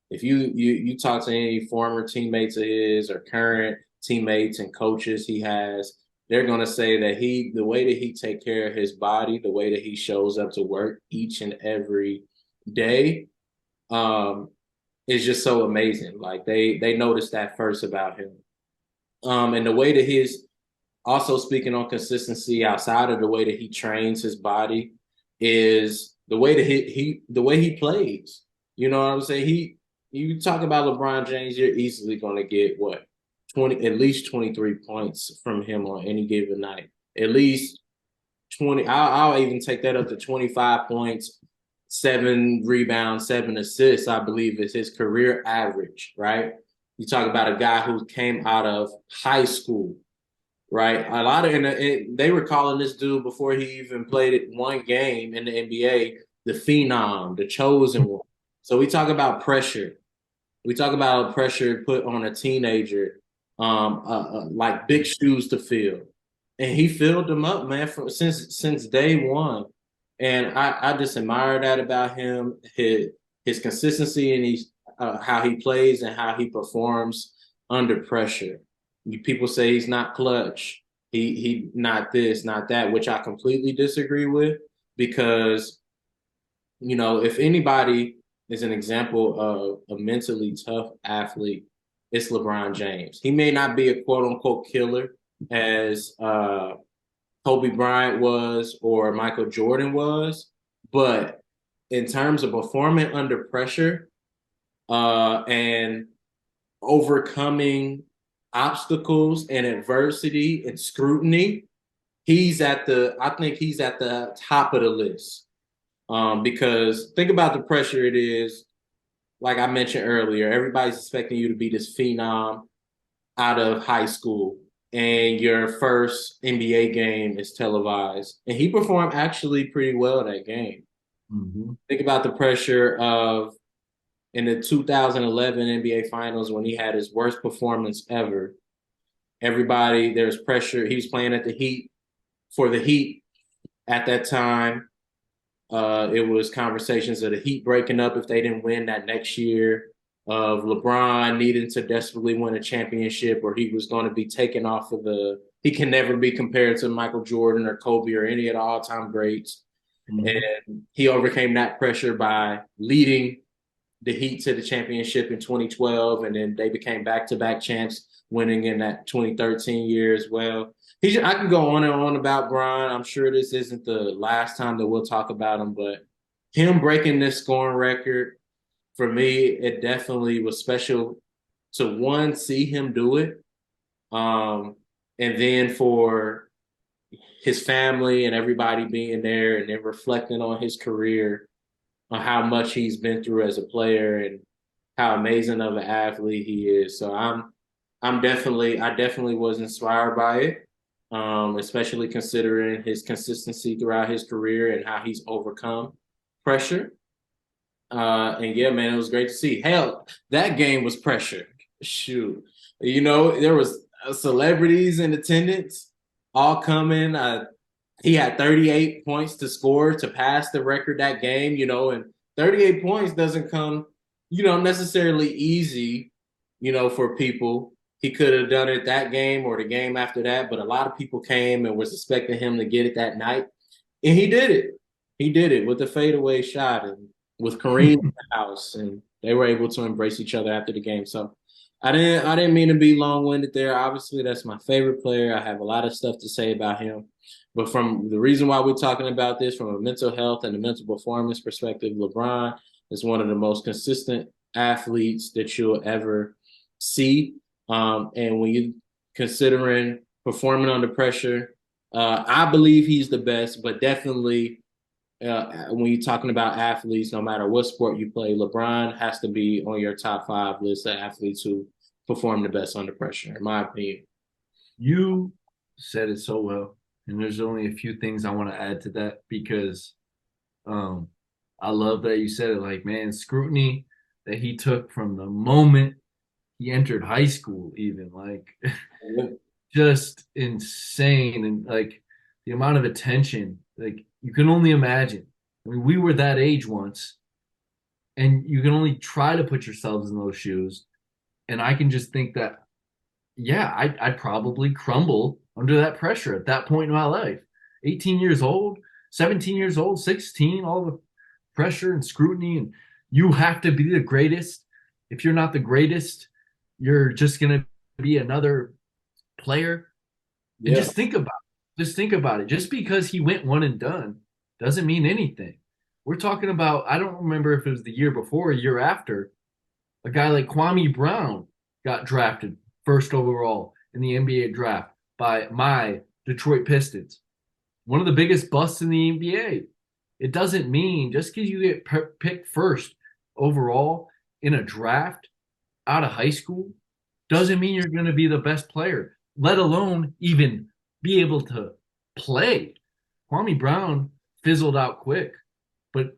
If you talk to any former teammates of his or current teammates and coaches he has, they're gonna say that the way that he take care of his body, the way that he shows up to work each and every day, um, is just so amazing. Like they noticed that first about him. And the way that his also speaking on consistency outside of the way that he trains his body is the way that the way he plays. You know what I'm saying? You talk about LeBron James, you're easily gonna get what 20 at least 23 points from him on any given night. At least 20. I'll even take that up to 25 points, 7 rebounds, 7 assists, I believe is his career average, right? You talk about a guy who came out of high school, right? A lot of they were calling this dude before he even played it one game in the NBA, the phenom, the chosen one. So we talk about pressure. We talk about pressure put on a teenager, like big shoes to fill, and he filled them up, man, since day one. And I just admire that about him, his consistency and how he plays and how he performs under pressure. People say he's not clutch, he not this, not that, which I completely disagree with because if anybody is an example of a mentally tough athlete, it's LeBron James. He may not be a quote unquote killer as Kobe Bryant was or Michael Jordan was, but in terms of performing under pressure and overcoming obstacles and adversity and scrutiny, I think he's at the top of the list. Because think about the pressure it is. Like I mentioned earlier, everybody's expecting you to be this phenom out of high school, and your first NBA game is televised. And he performed actually pretty well that game.
mm-hmm.
Think about the pressure of in the 2011 NBA Finals when he had his worst performance ever. There's pressure. He was playing at the Heat for the Heat at that time. It was conversations of the Heat breaking up if they didn't win that next year, of LeBron needing to desperately win a championship, or he was going to be taken off of the. He can never be compared to Michael Jordan or Kobe or any of the all-time greats,
Mm-hmm.
and he overcame that pressure by leading the Heat to the championship in 2012, and then they became back-to-back champs, winning in that 2013 year as well. I can go on and on about Brian. I'm sure this isn't the last time that we'll talk about him, but him breaking this scoring record for me, it definitely was special to one see him do it, um, and then for his family and everybody being there and then reflecting on his career, on how much he's been through as a player and how amazing of an athlete he is. So I definitely was inspired by it, especially considering his consistency throughout his career and how he's overcome pressure. And yeah, man, it was great to see. Hell, that game was pressure. Shoot, there was celebrities in attendance, all coming. He had 38 points to score to pass the record that game. And 38 points doesn't come, necessarily easy, for people. He could have done it that game or the game after that, but a lot of people came and was expecting him to get it that night, and he did it. He did it with a fadeaway shot, and with Kareem in the house, and they were able to embrace each other after the game. So I didn't mean to be long winded there. Obviously, that's my favorite player. I have a lot of stuff to say about him. But from the reason why we're talking about this from a mental health and a mental performance perspective, LeBron is one of the most consistent athletes that you'll ever see. And when you considering performing under pressure, I believe he's the best, but definitely when you're talking about athletes, no matter what sport you play, LeBron has to be on your top five list of athletes who perform the best under pressure, in my opinion.
You said it so well, and there's only a few things I want to add to that because um, I love that you said it. Like, man, scrutiny that he took from the moment he entered high school, even like just insane, and like the amount of attention, like you can only imagine. I mean, we were that age once, and you can only try to put yourselves in those shoes. And I can just think that yeah, I'd probably crumble under that pressure at that point in my life. 18 years old, 17 years old, 16, all the pressure and scrutiny, and you have to be the greatest. If you're not the greatest, you're just going to be another player. And
Yeah,
just think about it. Just because he went one and done doesn't mean anything. We're talking about, I don't remember if it was the year before or year after, a guy like Kwame Brown got drafted first overall in the NBA draft by my Detroit Pistons. One of the biggest busts in the NBA. It doesn't mean just because you get picked first overall in a draft out of high school doesn't mean you're going to be the best player, let alone even be able to play. Kwame Brown fizzled out quick, but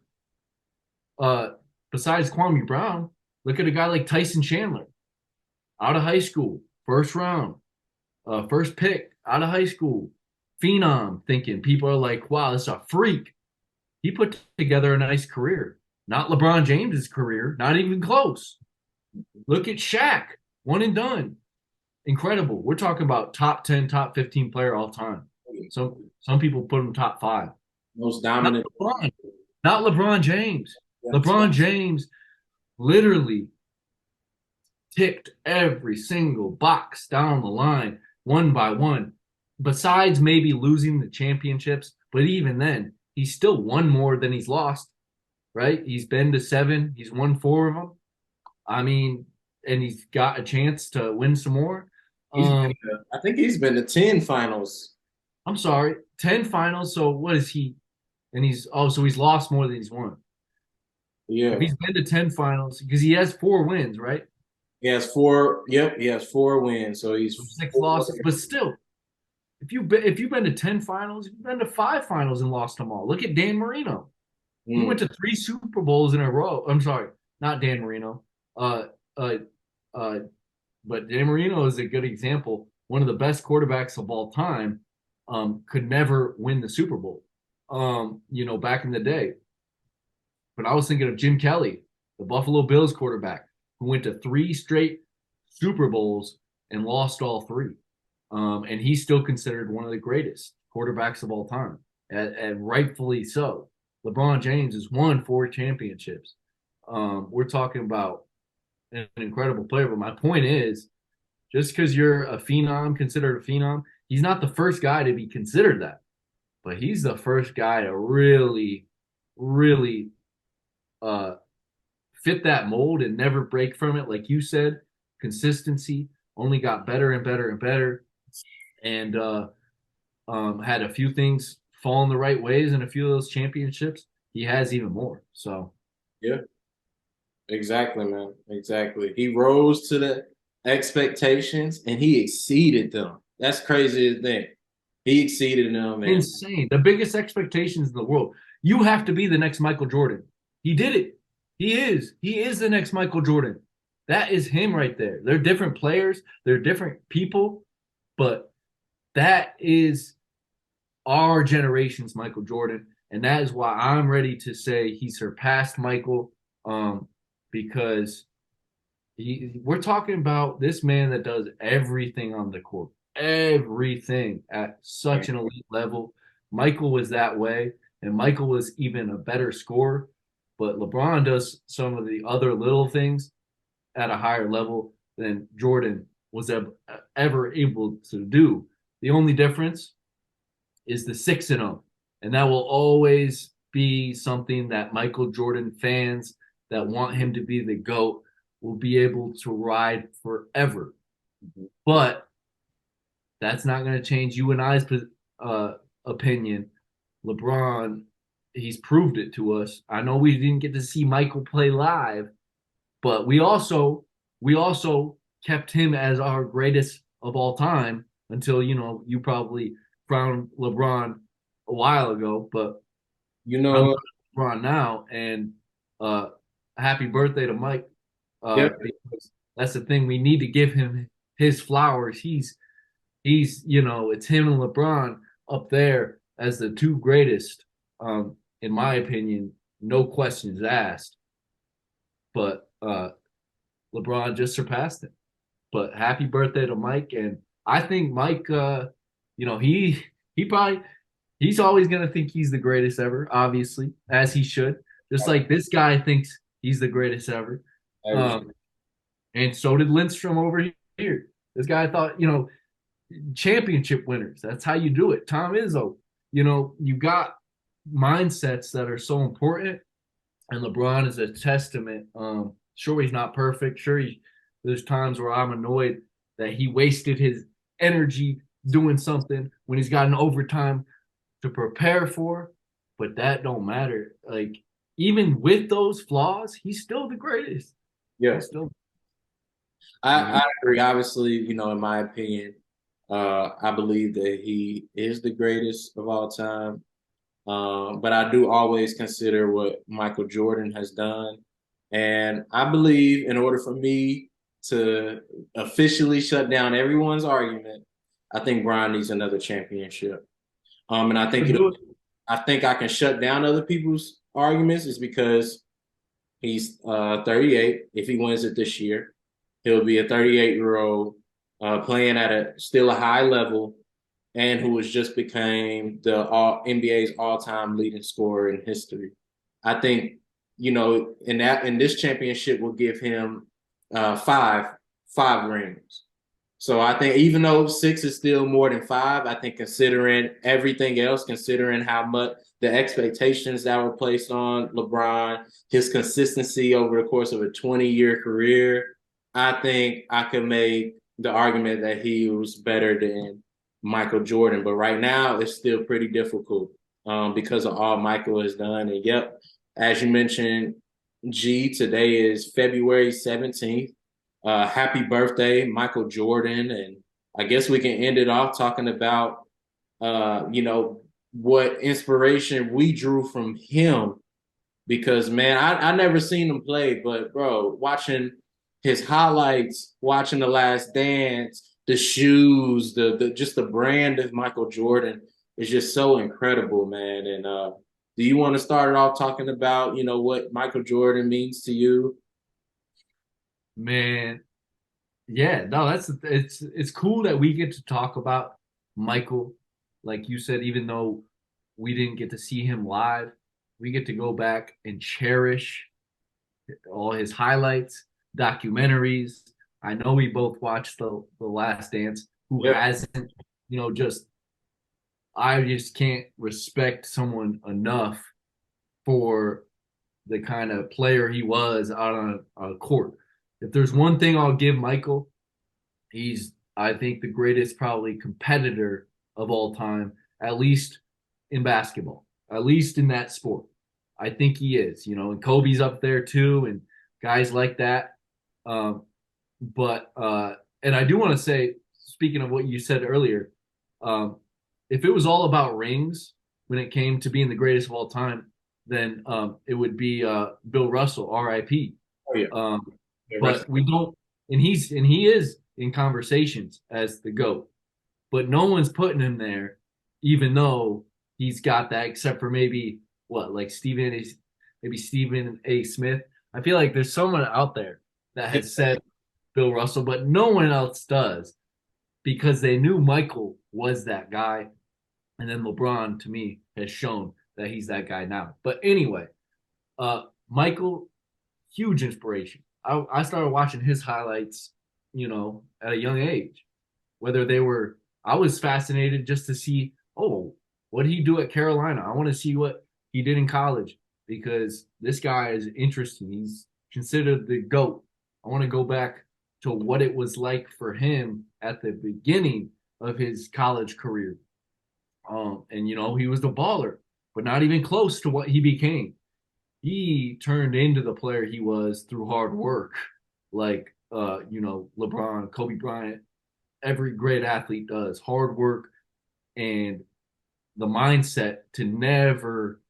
uh, besides Kwame Brown, look at a guy like Tyson Chandler, out of high school, first round, first pick, out of high school, phenom. Thinking people are like, "Wow, this is a freak." He put together a nice career. Not LeBron James's career, not even close. Look at Shaq, one and done. Incredible. We're talking about top 10, top 15 player all time. So some people put him top five.
most
Not
dominant.
LeBron. Not LeBron James.
Yeah,
LeBron James literally ticked every single box down the line, one by one. Besides maybe losing the championships, but even then, he's still won more than he's lost, right? He's been to seven, he's won four of them. I mean, and he's got a chance to win some more.
been, I think he's been to 10 finals.
I'm sorry, 10 finals. So what is he? And so he's lost more than he's won. If
Yeah.
he's been to 10 finals, because he has four wins, right?
He has four. Yep, he has four wins. So he's
So six
four.
losses, but still, if you've been to 10 finals, you've been to five finals and lost them all. Look at Dan Marino. He
Mm,
went to three Super Bowls in a row. I'm sorry, not Dan Marino. Uh, uh, uh, but Dan Marino is a good example. One of the best quarterbacks of all time, could never win the Super Bowl. Back in the day. But I was thinking of Jim Kelly, the Buffalo Bills quarterback, who went to three straight Super Bowls and lost all three. And he's still considered one of the greatest quarterbacks of all time, and rightfully so. LeBron James has won four championships. We're talking about an incredible player. But my point is, just because you're a phenom, considered a phenom, he's not the first guy to be considered that. But he's the first guy to really, really uh, fit that mold and never break from it. Like you said, consistency only got better and better and better, and had a few things fall in the right ways, and a few of those championships he has even more. So
yeah, exactly, man. Exactly. He rose to the expectations and he exceeded them. That's crazy as thing. He exceeded them, man.
insane. The biggest expectations in the world. You have to be the next Michael Jordan. He did it. He is. He is the next Michael Jordan. That is him right there. They're different players. They're different people, but that is our generation's Michael Jordan, and that is why I'm ready to say he surpassed Michael, because we're talking about this man that does everything on the court, everything at such an elite level. Michael was that way, and Michael was even a better scorer, but LeBron does some of the other little things at a higher level than Jordan was ever able to do. The only difference is the 6-0, and that will always be something that Michael Jordan fans that want him to be the GOAT will be able to ride forever. But that's not going to change you and I's opinion. LeBron, he's proved it to us. I know we didn't get to see Michael play live, but we also kept him as our greatest of all time until you probably found LeBron a while ago, but
You
I'm
know,
LeBron now, and uh, happy birthday to Mike.
yep.
Because that's the thing, we need to give him his flowers. He's it's him and LeBron up there as the two greatest, in my opinion, no questions asked. But LeBron just surpassed him. But happy birthday to Mike, and I think Mike, he probably he's always gonna think he's the greatest ever, obviously, as he should. Just like this guy thinks he's the greatest ever. Um, and so did Lindstrom over here. This guy thought, championship winners. That's how you do it. Tom Izzo, you got mindsets that are so important, and LeBron is a testament. Sure, he's not perfect. Sure, there's times where I'm annoyed that he wasted his energy doing something when he's got an overtime to prepare for, but that don't matter. Like, even with those flaws, he's still the greatest.
Yeah,
He's still,
I agree. Obviously, in my opinion, I believe that he is the greatest of all time. But I do always consider what Michael Jordan has done. And I believe in order for me to officially shut down everyone's argument, I think Brian needs another championship. And I think I can shut down other people's arguments is because he's 38. If he wins it this year, he'll be a 38-year-old playing at still a high level and who has just became the NBA's all-time leading scorer in history. I think in this championship will give him five rings. So I think even though 6 is still more than 5, I think considering everything else, considering how much the expectations that were placed on LeBron, his consistency over the course of a 20-year career, I think I could make the argument that he was better than Michael Jordan. But right now, it's still pretty difficult because of all Michael has done. And yep, as you mentioned, G, today is February 17th. Happy birthday, Michael Jordan. And I guess we can end it off talking about, what inspiration we drew from him. Because, man, I never seen him play, but, bro, watching his highlights, watching The Last Dance, the shoes, the just the brand of Michael Jordan is just so incredible, man. And do you want to start it off talking about, what Michael Jordan means to you?
man, yeah, no, it's cool that we get to talk about Michael. Like you said, even though we didn't get to see him live, we get to go back and cherish all his highlights, documentaries. I know we both watched the Last Dance. Who
Yep.
hasn't? Just I just can't respect someone enough for the kind of player he was on a court. If there's one thing I'll give Michael, he's, I think, the greatest probably competitor of all time, at least in basketball, at least in that sport. I think he is, and Kobe's up there too, and guys like that. Um, but and I do want to say, speaking of what you said earlier, um, if it was all about rings when it came to being the greatest of all time, then it would be Bill Russell, R.I.P.
Oh yeah.
Um,
Yeah,
but we don't, and he is in conversations as the GOAT, but no one's putting him there, even though he's got that, except for maybe what, like maybe Stephen A. Smith. I feel like there's someone out there that has said Bill Russell, but no one else does because they knew Michael was that guy. And then LeBron, to me, has shown that he's that guy now. But anyway, uh, Michael, huge inspiration. I started watching his highlights, at a young age. Whether they were, I was fascinated just to see, oh, what did he do at Carolina? I want to see what he did in college because this guy is interesting. He's considered the GOAT. I want to go back to what it was like for him at the beginning of his college career. And he was the baller, but not even close to what he became. He turned into the player he was through hard work, like LeBron, Kobe Bryant, every great athlete does. Hard work and the mindset to never,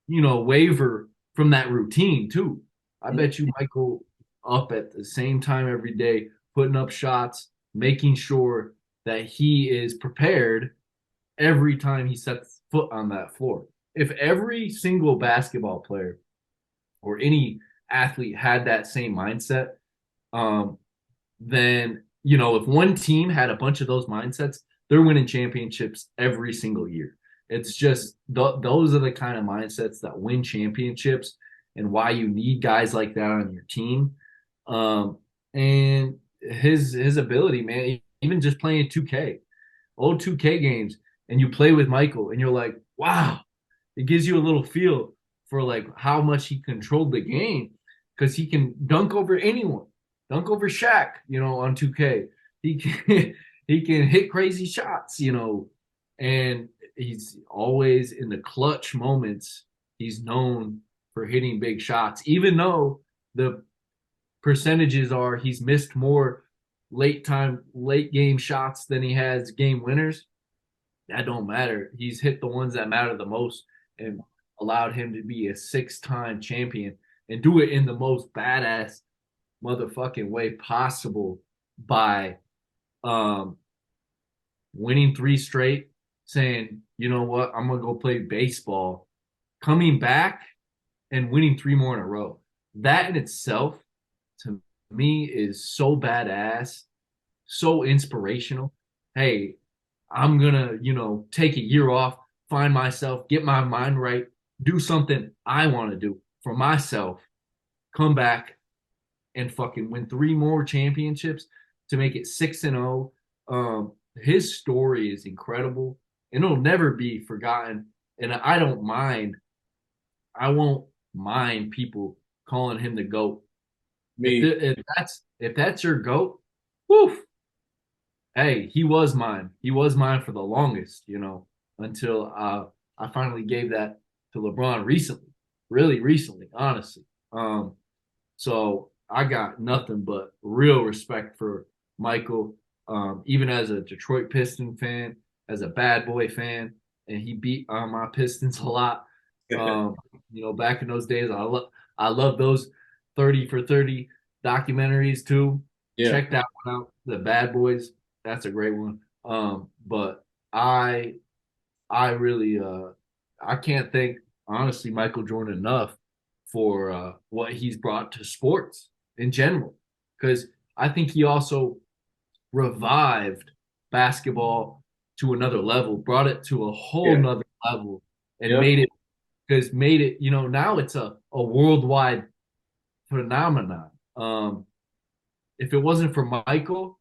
waver from that routine too. I bet you Michael up at the same time every day, putting up shots, making sure that he is prepared every time he sets foot on that floor. If every single basketball player or any athlete had that same mindset, um, then if one team had a bunch of those mindsets, they're winning championships every single year. It's just those are the kind of mindsets that win championships, and why you need guys like that on your team. And his ability, man, even just playing 2K, old 2K games, and you play with Michael, and you're like, wow, it gives you a little feel for like how much he controlled the game because he can dunk over anyone, dunk over Shaq, on 2K. He can he can hit crazy shots, and he's always in the clutch moments. He's known for hitting big shots, even though the percentages are he's missed more late game shots than he has game winners. That don't matter. He's hit the ones that matter the most and allowed him to be a 6-time champion and do it in the most badass motherfucking way possible by um winning 3 straight, saying, you know what, I'm gonna go play baseball, coming back and winning 3 more in a row. That in itself, to me, is so badass, so inspirational. Hey, I'm gonna, take a year off, find myself, get my mind right, do something I want to do for myself, come back and fucking win 3 more championships to make it 6-0. His story is incredible and it'll never be forgotten. And I don't mind. I won't mind people calling him the goat. If,
Me,
the, if that's your goat, woof. Hey, he was mine. He was mine for the longest, until I finally gave that to LeBron recently, really recently, honestly. So I got nothing but real respect for Michael, even as a Detroit Piston fan, as a bad boy fan, and he beat my Pistons a lot. Um, back in those days, I love those 30 for 30 documentaries too.
yeah,
Check that one out, The Bad Boys. That's a great one. But I really I can't thank honestly Michael Jordan enough for what he's brought to sports in general. Because I think he also revived basketball to another level, brought it to a whole
yeah,
nother level, and
yeah.
made it, now it's a worldwide phenomenon. If it wasn't for Michael,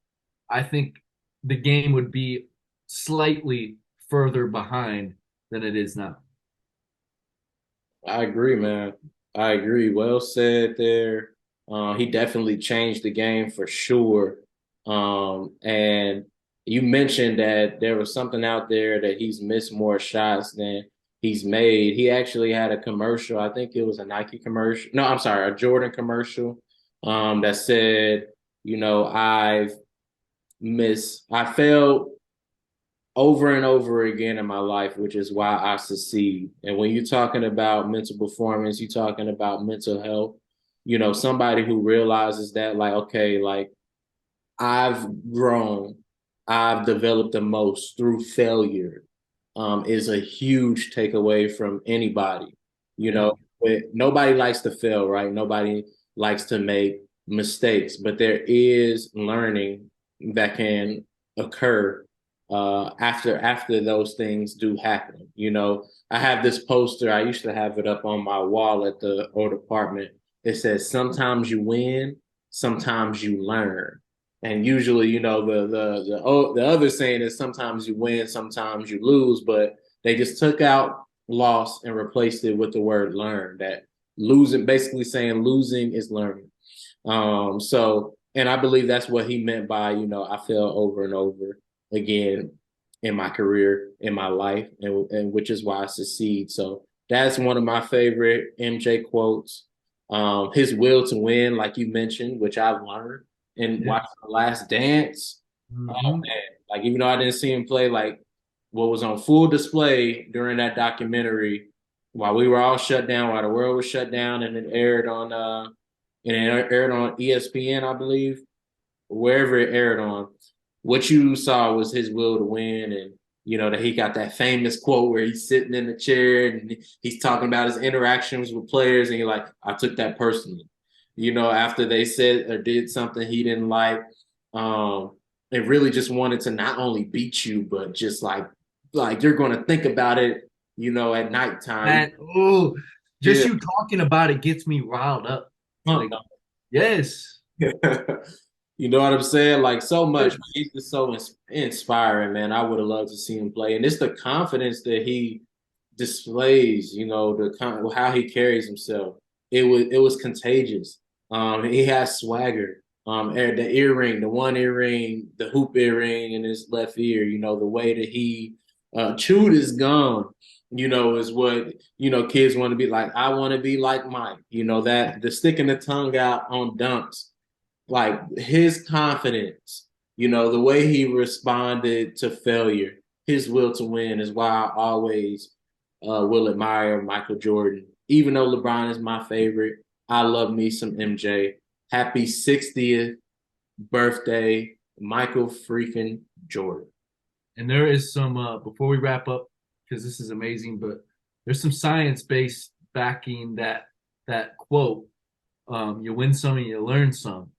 I think the game would be slightly further behind than it is now.
I agree, man. I agree. Well said there. He definitely changed the game for sure. And you mentioned that there was something out there that he's missed more shots than he's made. He actually had a commercial. I think it was a Nike commercial. No, I'm sorry, a Jordan commercial. That said, I failed over and over again in my life, which is why I succeed. And when you're talking about mental performance, you're talking about mental health, somebody who realizes that, like, okay, like I've grown, I've developed the most through failure, is a huge takeaway from anybody.
Yeah.
But nobody likes to fail, right? Nobody likes to make mistakes, but there is learning that can occur after those things do happen. You know, I have this poster. I used to have it up on my wall at the old apartment. It says, "Sometimes you win, sometimes you learn." And usually, you know, the other saying is sometimes you win, sometimes you lose, but they just took out loss and replaced it with the word learn. That losing, basically saying losing is learning. And I believe that's what he meant by, you know, I fail over and over again in my career, in my life, and which is why I succeed. So that's one of my favorite MJ quotes. His will to win, like you mentioned, which I've learned in
Yeah.
watching The Last Dance. Oh
Hmm.
man, like even though I didn't see him play, like what was on full display during that documentary while we were all shut down, while the world was shut down, and it aired on ESPN, I believe, wherever it aired on. What you saw was his will to win, and you know that he got that famous quote where he's sitting in the chair and he's talking about his interactions with players, and you're like, I took that personally. You know, after they said or did something he didn't like, um, they really just wanted to not only beat you, but just like you're going to think about it, you know, at nighttime.
And oh, just
Yeah,
you talking about it gets me riled up.
pumped.
Like, yes.
You know what I'm saying? Like so much. He's just so inspiring, man. I would have loved to see him play, and it's the confidence that he displays. You know, how he carries himself. It was contagious. He has swagger. The earring, the one earring, the hoop earring in his left ear. You know, the way that he chewed his gum. You know, is what kids want to be like. I want to be like Mike. You know that the sticking the tongue out on dunks, like his confidence, you know, the way he responded to failure, his will to win is why I always will admire Michael Jordan. Even though LeBron is my favorite, I love me some MJ. Happy 60th birthday, Michael freaking Jordan.
And there is some before we wrap up, because this is amazing, but there's some science based backing that quote. You win some and you learn some.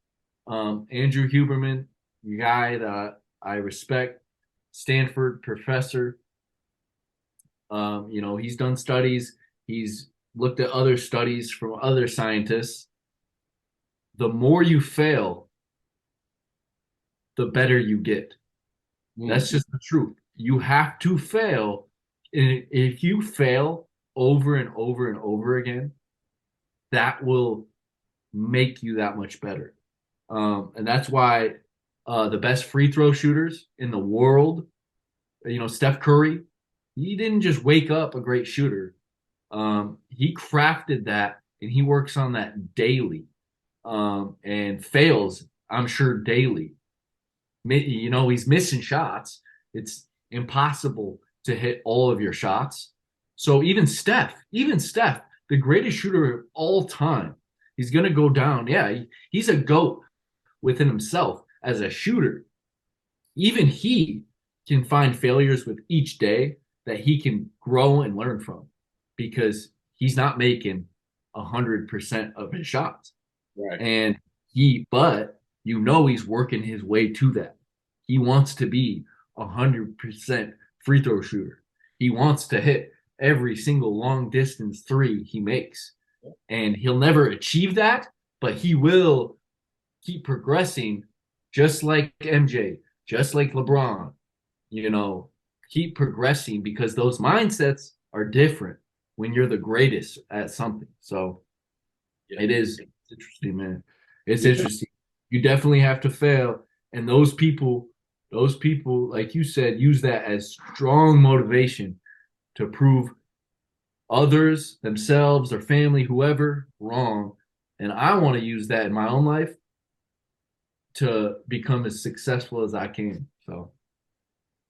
Andrew Huberman, the guy that I respect, Stanford professor. He's done studies. He's looked at other studies from other scientists. The more you fail, the better you get.
Mm,
That's just the truth. You have to fail. And if you fail over and over and over again, that will make you that much better. And that's why the best free throw shooters in the world, Steph Curry, he didn't just wake up a great shooter. He crafted that and he works on that daily, and fails, I'm sure, daily. He's missing shots. It's impossible to hit all of your shots. So even Steph, the greatest shooter of all time, he's going to go down. Yeah, he's a GOAT within himself as a shooter. Even he can find failures with each day that he can grow and learn from because he's not making 100% of his shots.
right.
And but he's working his way to that. He wants to be 100% free throw shooter. He wants to hit every single long distance three he makes. And he'll never achieve that, but he will keep progressing just like MJ, just like LeBron, you know, keep progressing because those mindsets are different when you're the greatest at something. So
Yeah.
it's interesting, man. It's
Yeah.
interesting. You definitely have to fail. And those people, like you said, use that as strong motivation to prove others, themselves, their family, whoever, wrong. And I want to use that in my own life to become as successful as I can. So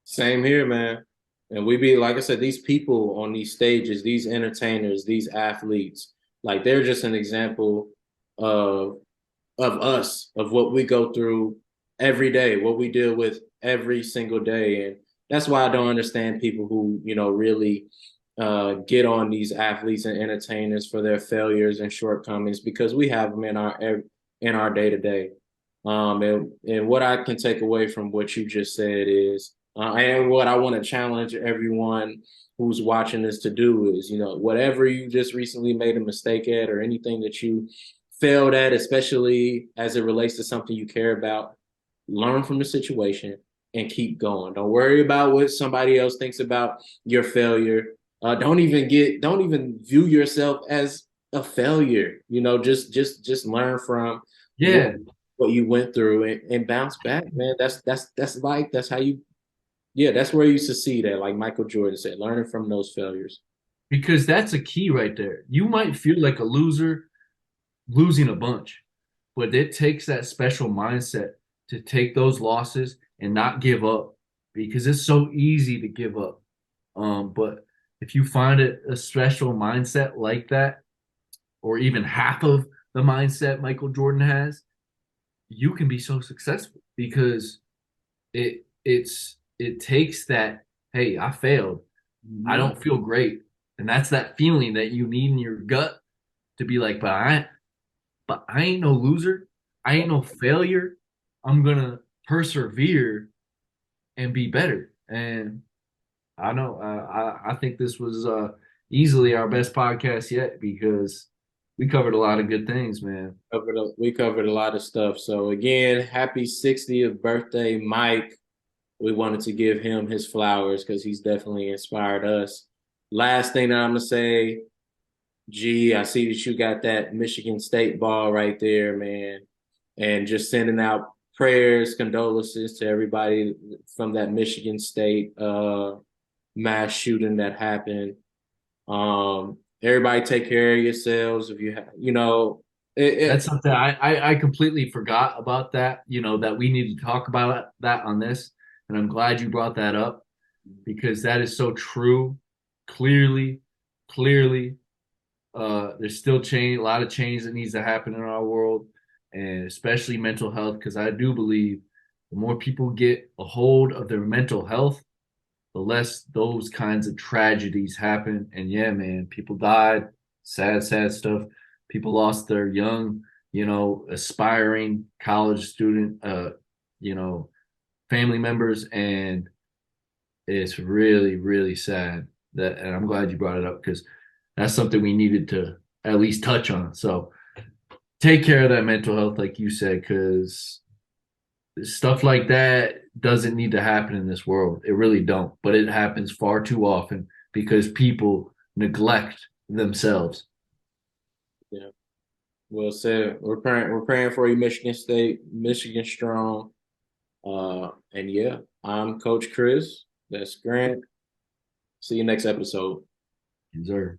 Same here, man. And we be like I said, these people on these stages, these entertainers, these athletes, like they're just an example of of us, of what we go through every day, what we deal with every single day. And that's why I don't understand people who, you know, really get on these athletes and entertainers for their failures and shortcomings because we have them in our day to day. And what I can take away from what you just said is And what I want to challenge everyone who's watching this to do is, whatever you just recently made a mistake at or anything that you failed at, especially as it relates to something you care about, learn from the situation and keep going. Don't worry about what somebody else thinks about your failure. Don't even view yourself as a failure. Just learn from what
Yeah,
what you went through and bounce back, man. That's life. That's how you yeah, that's where you succeed at, like Michael Jordan said, learning from those failures.
because that's a key right there. You might feel like a loser losing a bunch, but it takes that special mindset to take those losses and not give up because it's so easy to give up. But if you find a special mindset like that, or even half of the mindset Michael Jordan has, you can be so successful because it takes that, hey, I failed. I
Mm-hmm.
don't feel great. And that's that feeling that you need in your gut to be like, but I ain't no loser. I ain't no failure. I'm gonna persevere and be better. And I know I think this was easily our best podcast yet because we covered a lot of good things, man.
We covered a lot of stuff. So again, happy 60th birthday, Mike. We wanted to give him his flowers because he's definitely inspired us. Last thing that I'm gonna say, G, I see that you got that Michigan State ball right there, man. And just sending out prayers, condolences to everybody from that Michigan State mass shooting that happened. Everybody take care of yourselves. If you have,
That's
it,
something I completely forgot about that, that we need to talk about that on this. And I'm glad you brought that up because that is so true. Clearly, clearly, there's still a lot of change that needs to happen in our world, and especially mental health. Because I do believe the more people get a hold of their mental health, the less those kinds of tragedies happen. And yeah, man, people died, sad, sad stuff. People lost their young, aspiring college student, you know, family members, and it's really, really sad that. And I'm glad you brought it up because that's something we needed to at least touch on. So take care of that mental health, like you said, because stuff like that doesn't need to happen in this world. It really don't, but it happens far too often because people neglect themselves.
yeah. Well said. We're praying for you, Michigan State, Michigan strong. And yeah, I'm Coach Chris. That's Grant. See you next episode.
Yes, sir.